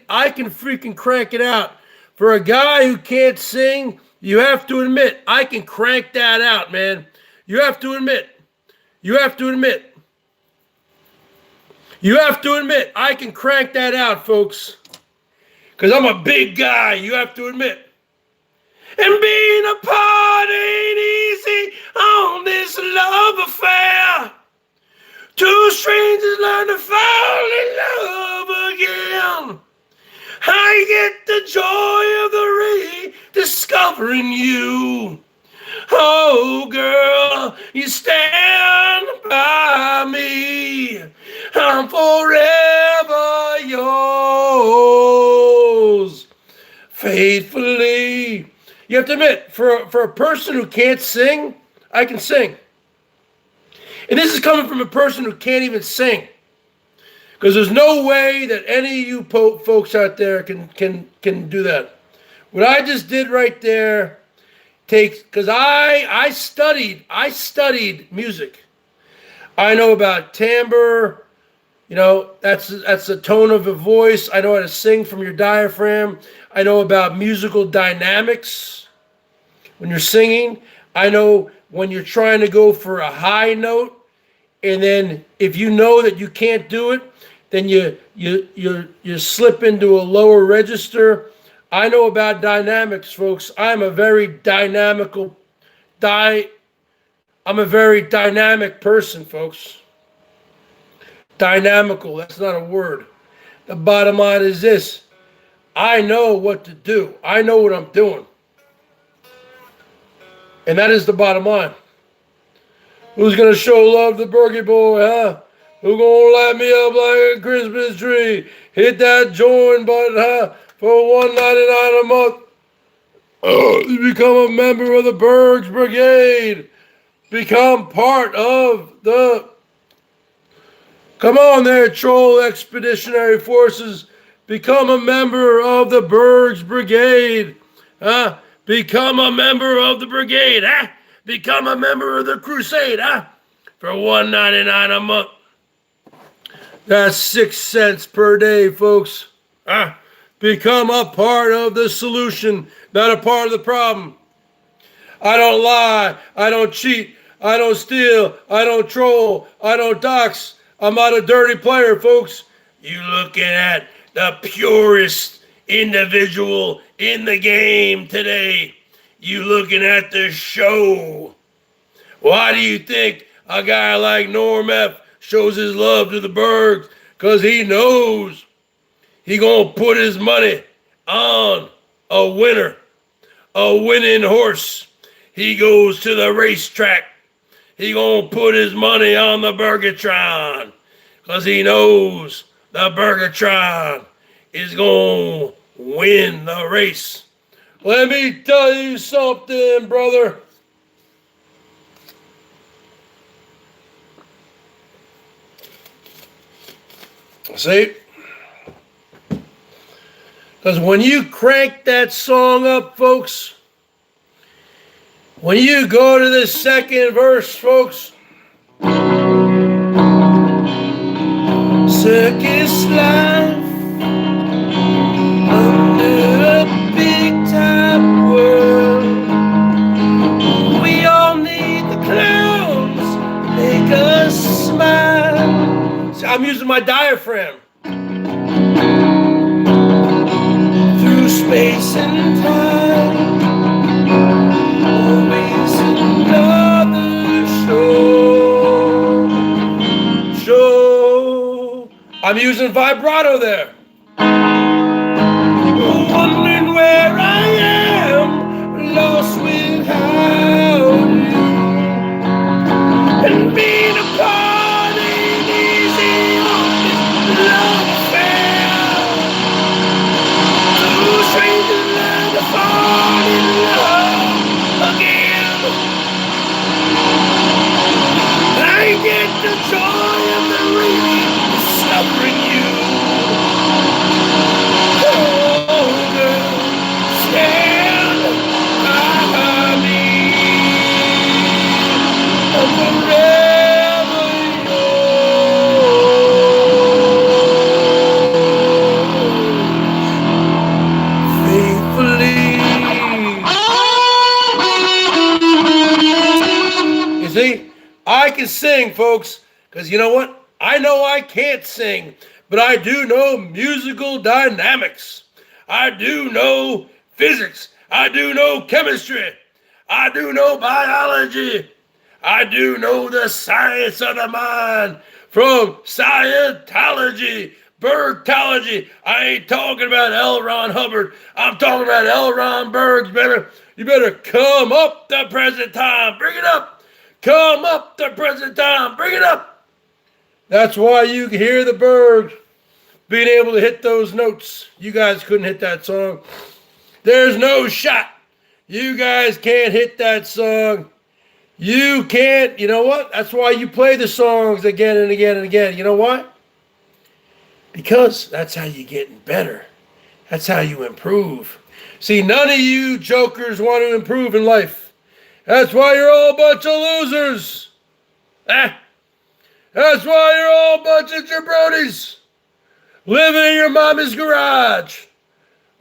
freaking crank it out. For a guy who can't sing, you have to admit, I can crank that out, man. You have to admit, I can crank that out, folks. Because I'm a big guy, you have to admit. And being apart ain't easy on this love affair. Two strangers learn to fall in love again. I get the joy of the rediscovering you. Oh, girl, you stand by me. I'm forever yours, faithfully. You have to admit, for a person who can't sing, I can sing. And this is coming from a person who can't even sing. Because there's no way that any of you folks out there can do that. What I just did right there takes, because I studied music. I know about timbre, you know, that's the tone of a voice. I know how to sing from your diaphragm. I know about musical dynamics when you're singing. I know when you're trying to go for a high note, and then if you know that you can't do it, then you slip into a lower register. I know about dynamics, folks. I'm a very dynamic person, folks. Dynamical, that's not a word. The bottom line is this. I know what to do. I know what I'm doing. And that is the bottom line. Who's going to show love to Bergie Boy, huh? Who's going to light me up like a Christmas tree? Hit that join button, huh? For $1.99 a month. You become a member of the BERGS Brigade. Become part of the... Come on there, Troll Expeditionary Forces. Become a member of the BERGS Brigade. Huh? Become a member of the brigade, huh? Become a member of the crusade, huh? For $1.99 a month. That's 6 cents per day, folks. Become a part of the solution, not a part of the problem. I don't lie. I don't cheat. I don't steal. I don't troll. I don't dox. I'm not a dirty player, folks. You looking at the purest individual in the game today. You looking at the show. Why do you think a guy like Norm F shows his love to the Bergs? Because he knows he gonna put his money on a winner, a winning horse. He goes to the racetrack. He gonna put his money on the Bergatron because he knows the Bergatron is gonna win the race. Let me tell you something, brother. See? Because when you crank that song up, folks, when you go to the second verse, folks, circus life under a big time world. We all need the clowns to make us smile. See, I'm using my diaphragm. Through space and time, always another show. I'm using vibrato there. Wondering where I am, lost without you. And being apart ain't easy on this love affair. Two strangers learn to fall in love again. I get the joy of the rediscovering you. see, I can sing, folks, because you know what? I know I can't sing, but I do know musical dynamics. I do know physics. I do know chemistry. I do know biology. I do know the science of the mind from Scientology, Bergtology. I ain't talking about L. Ron Hubbard. I'm talking about L. Ron Bergs, baby. You better come up the present time. Bring it up. Come up the present time. Bring it up. That's why you hear the Bergs being able to hit those notes. You guys couldn't hit that song. There's no shot. You guys can't hit that song. You can't. You know what? That's why you play the songs again and again and again. You know what? Because that's how you get better. That's how you improve. See, none of you jokers want to improve in life. That's why you're all a bunch of losers. That's why you're all a bunch of jabronis living in your mama's garage.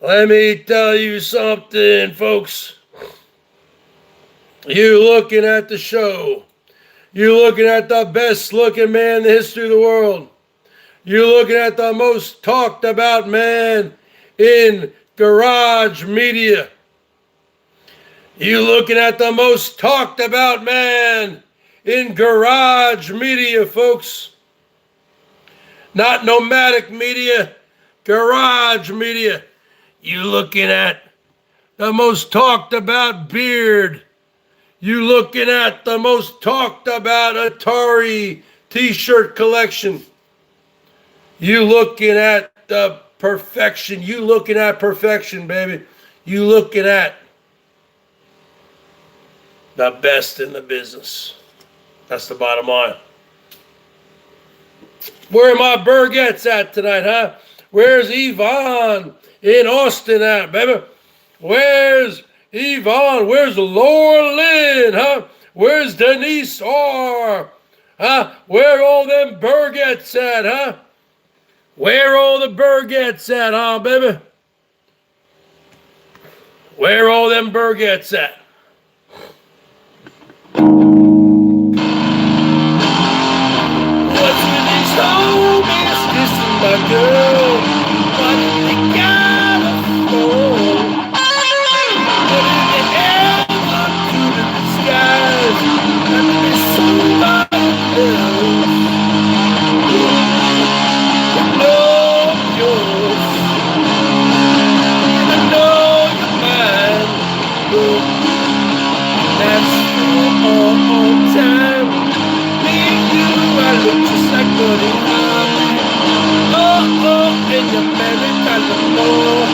Let me tell you something, folks. You're looking at the show. You're looking at the best looking man in the history of the world. You're looking at the most talked about man in garage media. You're looking at the most talked about man in garage media, folks. Not nomadic media, garage media. You're looking at the most talked about beard. You're looking at the most talked about Atari t-shirt collection. You looking at the perfection. You looking at perfection, baby. You looking at the best in the business. That's the bottom line. Where are my Bergettes at tonight, huh? Where's Yvonne in Austin at, baby? Where's Yvonne? Where's Laura Lynn, huh? Where's Denise R? Huh? Where all them Bergettes at, huh? Where all the Bergettes at, huh, baby? Where all them Bergettes at? What's with these homies kissing my girl? What did they gotta fall? What did they ever do to the skies? Let me be somebody else. You know yours. You know your mind. That's for all time. Me and you, I look just like Buddy Holly. Oh, and you're married, I don't know.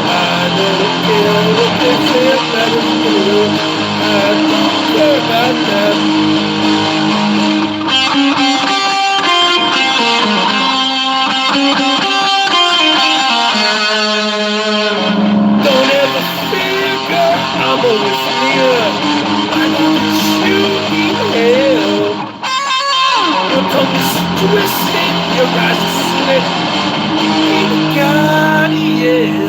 I don't care what they say about us, girl. I don't care about that. Don't ever fear, girl, I'm always near. I know that you need help. Your tongue is twisted, your eyes are slit. You need a guardian.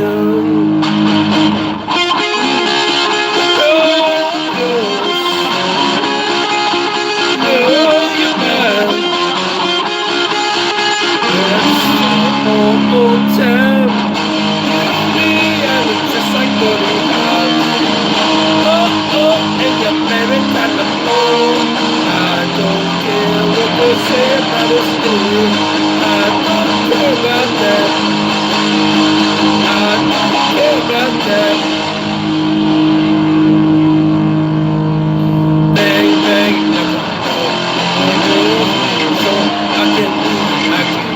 All time, me, I look just like Buddy Holly. Oh, and you're married, I don't know. I don't care what they say about us, dude. I don't care about that. I don't care about that. Bang, bang, never know. So I can't believe I can't.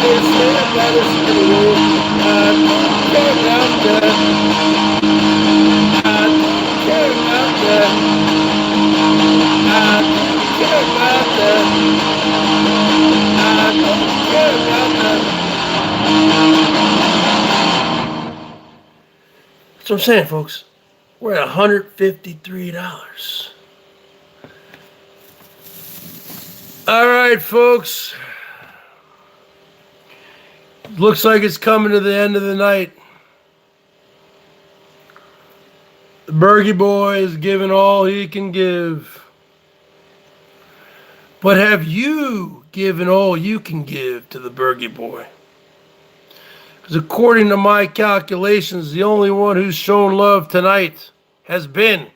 they say about us anyway. I don't care about that. I don't care about that. I don't care about that. I don't care about that. That's what I'm saying, folks. We're at $153. All right, folks. Looks like it's coming to the end of the night. The Bergie boy is giving all he can give. But have you given all you can give to the Bergie boy? Because according to my calculations, the only one who's shown love tonight has been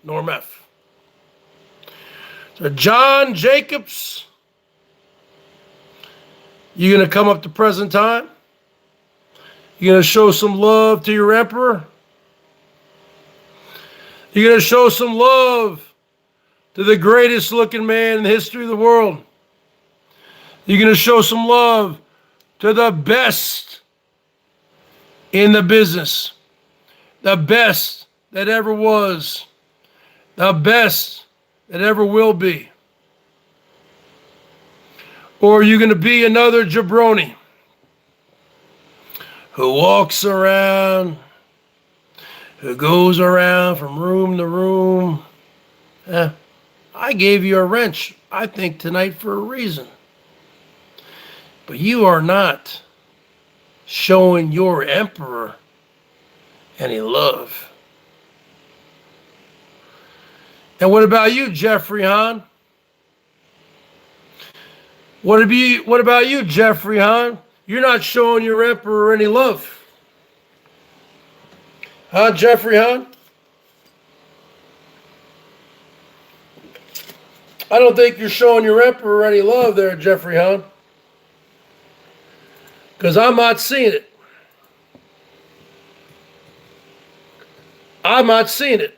Norm F. So John Jacobs, you gonna come up to present time? You gonna show some love to your emperor? You gonna show some love to the greatest looking man in the history of the world? You're going to show some love to the best in the business, the best that ever was, the best that ever will be? Or are you going to be another jabroni who walks around, who goes around from room to room? I gave you a wrench, I think, tonight for a reason. But you are not showing your emperor any love. And what about you, Jeffrey Hahn? What about you, Jeffrey Hahn? You're not showing your emperor any love. Huh, Jeffrey Hahn? I don't think you're showing your emperor any love there, Jeffrey Hahn. Because I'm not seeing it. I'm not seeing it.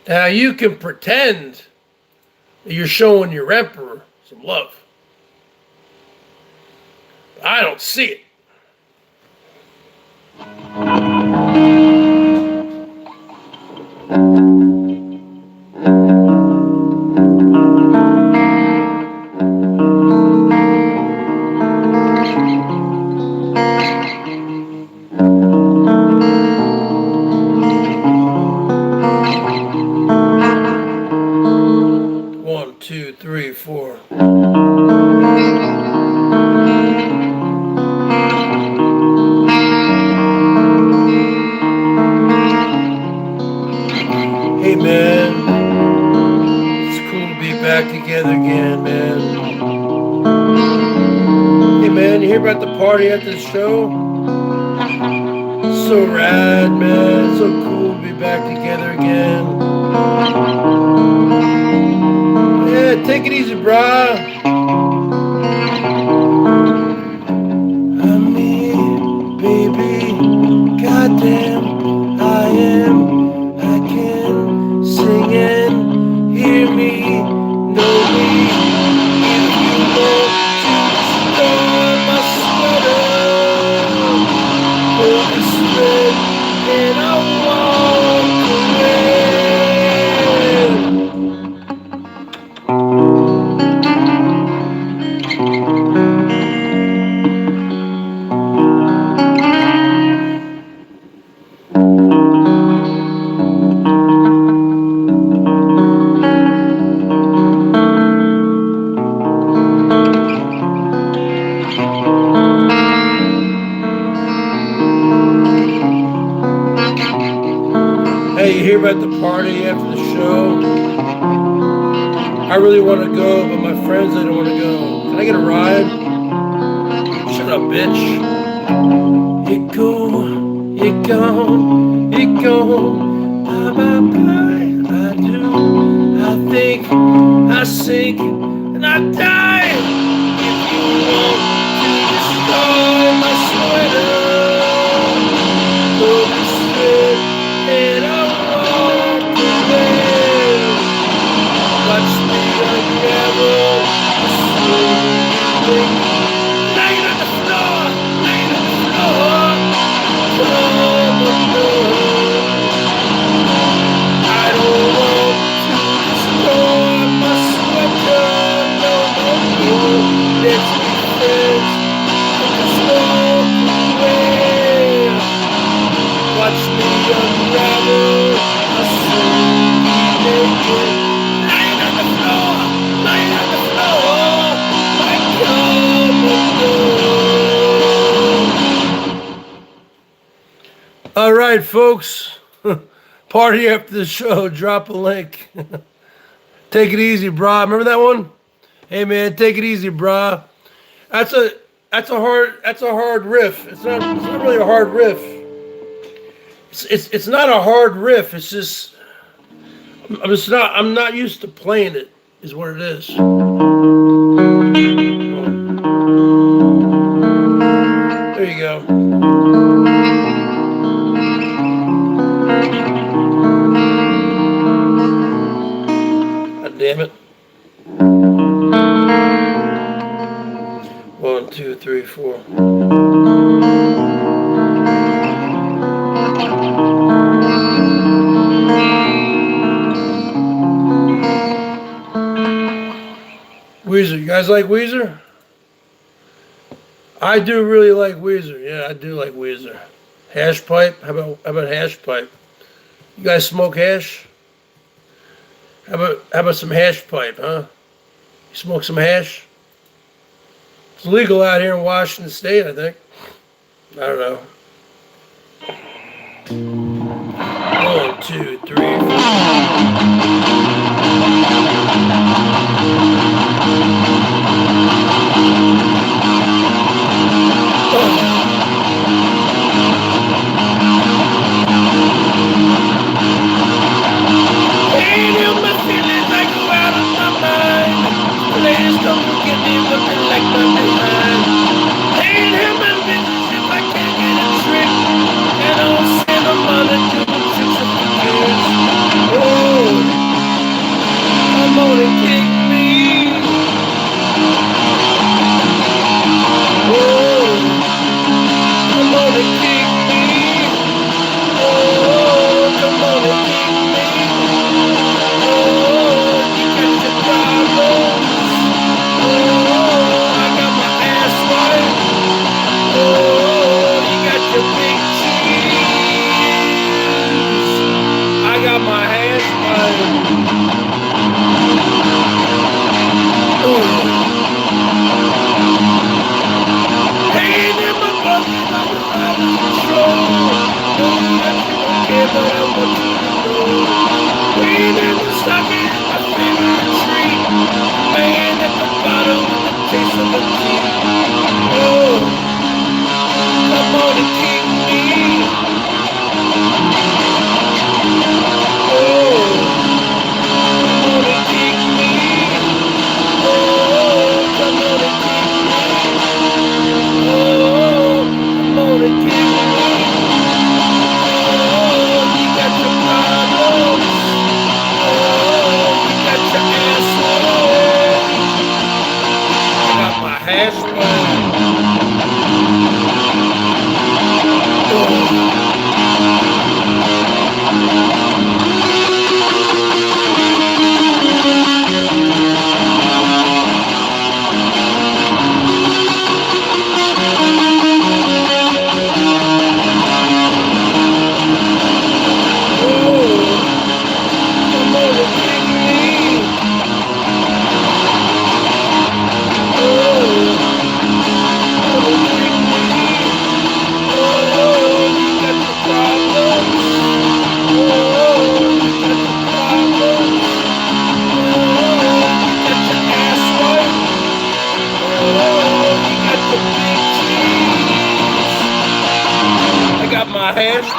Now you can pretend that you're showing your emperor some love. I don't see it. One, two, three, four. Hey man, it's cool to be back together again, man. Hey man, you hear about the party at the show? So rad, man. So cool to be back together again. Yeah, take it easy, brah. I'm me, baby. Goddamn, I am. I can sing and hear me, know me. If you want to destroy my sweater, pull the thread and I'll walk away. Hey, you hear about the party after the show? I really want to go, but my friends, they don't want to go. Can I get a ride? Shut up, bitch. You go, you gone, you gone. Bye, bye, bye. I do, I think, I sink, and I die. If you want to destroy right, folks. Party after the show. Drop a link. Take it easy, brah. Remember that one? Hey man, take it easy, brah. That's a hard riff. It's not really a hard riff. It's not a hard riff. It's just I'm not used to playing it. Is what it is. There you go. God damn it. 1, 2, 3, 4. Weezer, you guys like Weezer? I do really like Weezer. Yeah, I do like Weezer. Hash pipe? How about hash pipe? You guys smoke hash? How about some hash pipe, huh? You smoke some hash? It's legal out here in Washington State, I think. I don't know. 1, 2, 3, 4. Ain't in my feelings, I go out of my mind. Please don't get me looking like my behind. Ain't in my business if I can't get a trick. And I'll send them money to the chicks of the kids. Oh, come on and kick me. Oh, come on and kick me. Oh, come on and kick me. Oh, you got your problems. Oh, I got my ass right. Oh, you got your big cheese. I got my ass right. Pain in my body, I'm out of control. Know that you don't care, but I want you to know. Pain in the socket, my favorite treat. Man at the bottom with the taste of the tea. Oh, come on and kick me. Oh, come on and kick me. Oh, come on and kick me. Oh, come on and kick me. Oh, you got your problems. Oh, you got your asshole. I got my hash brown. Oh. My hash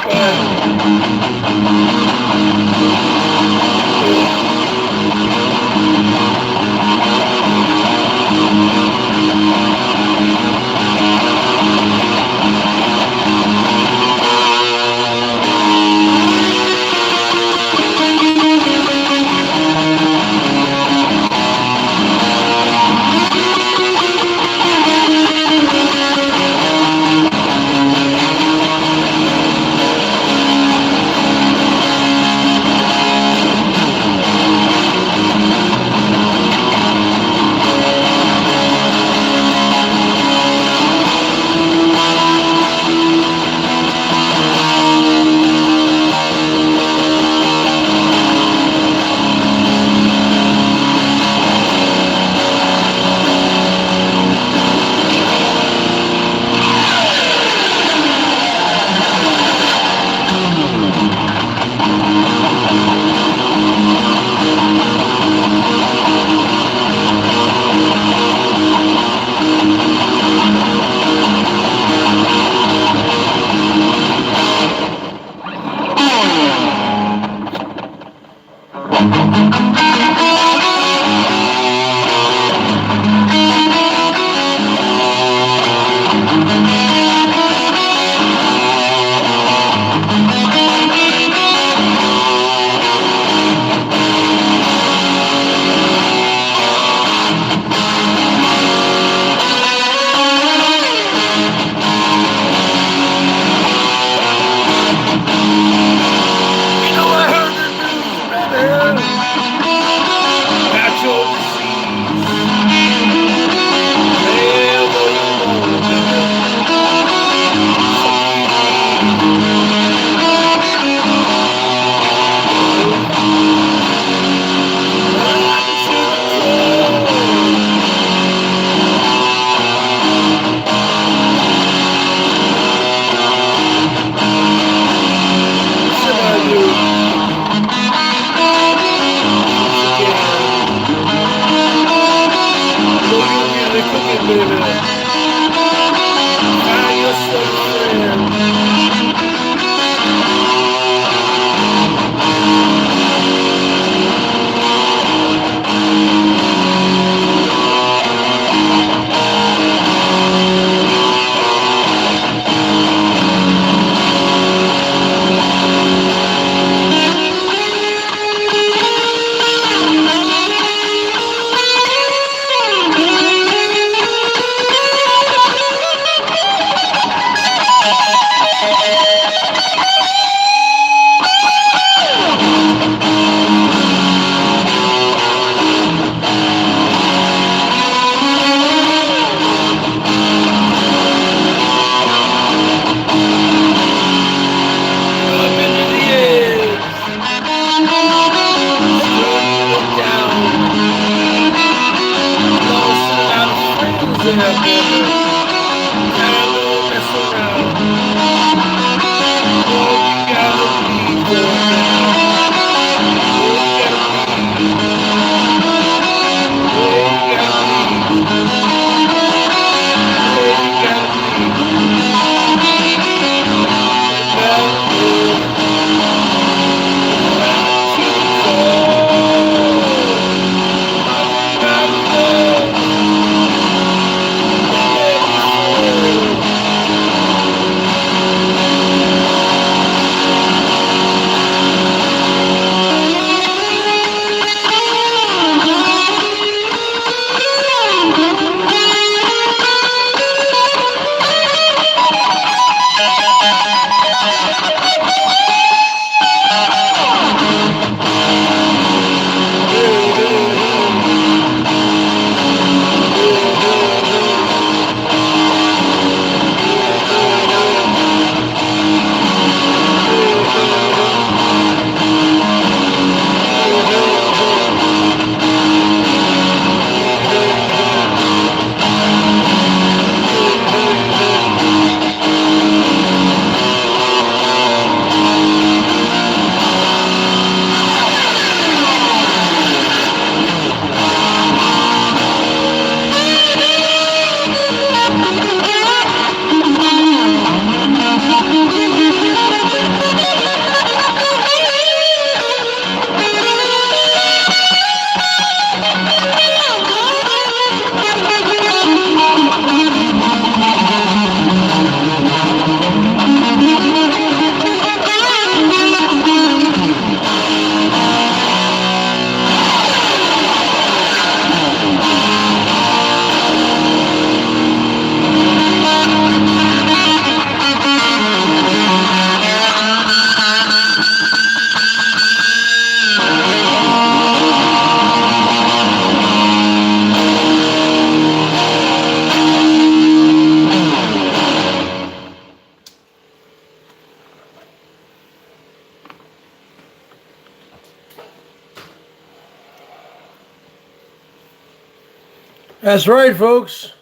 That's right, folks.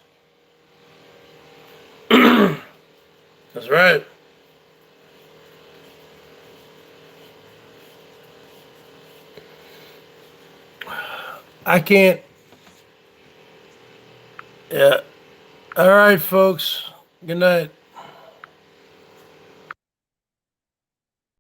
That's right. I can't. Yeah. All right, folks. Good night.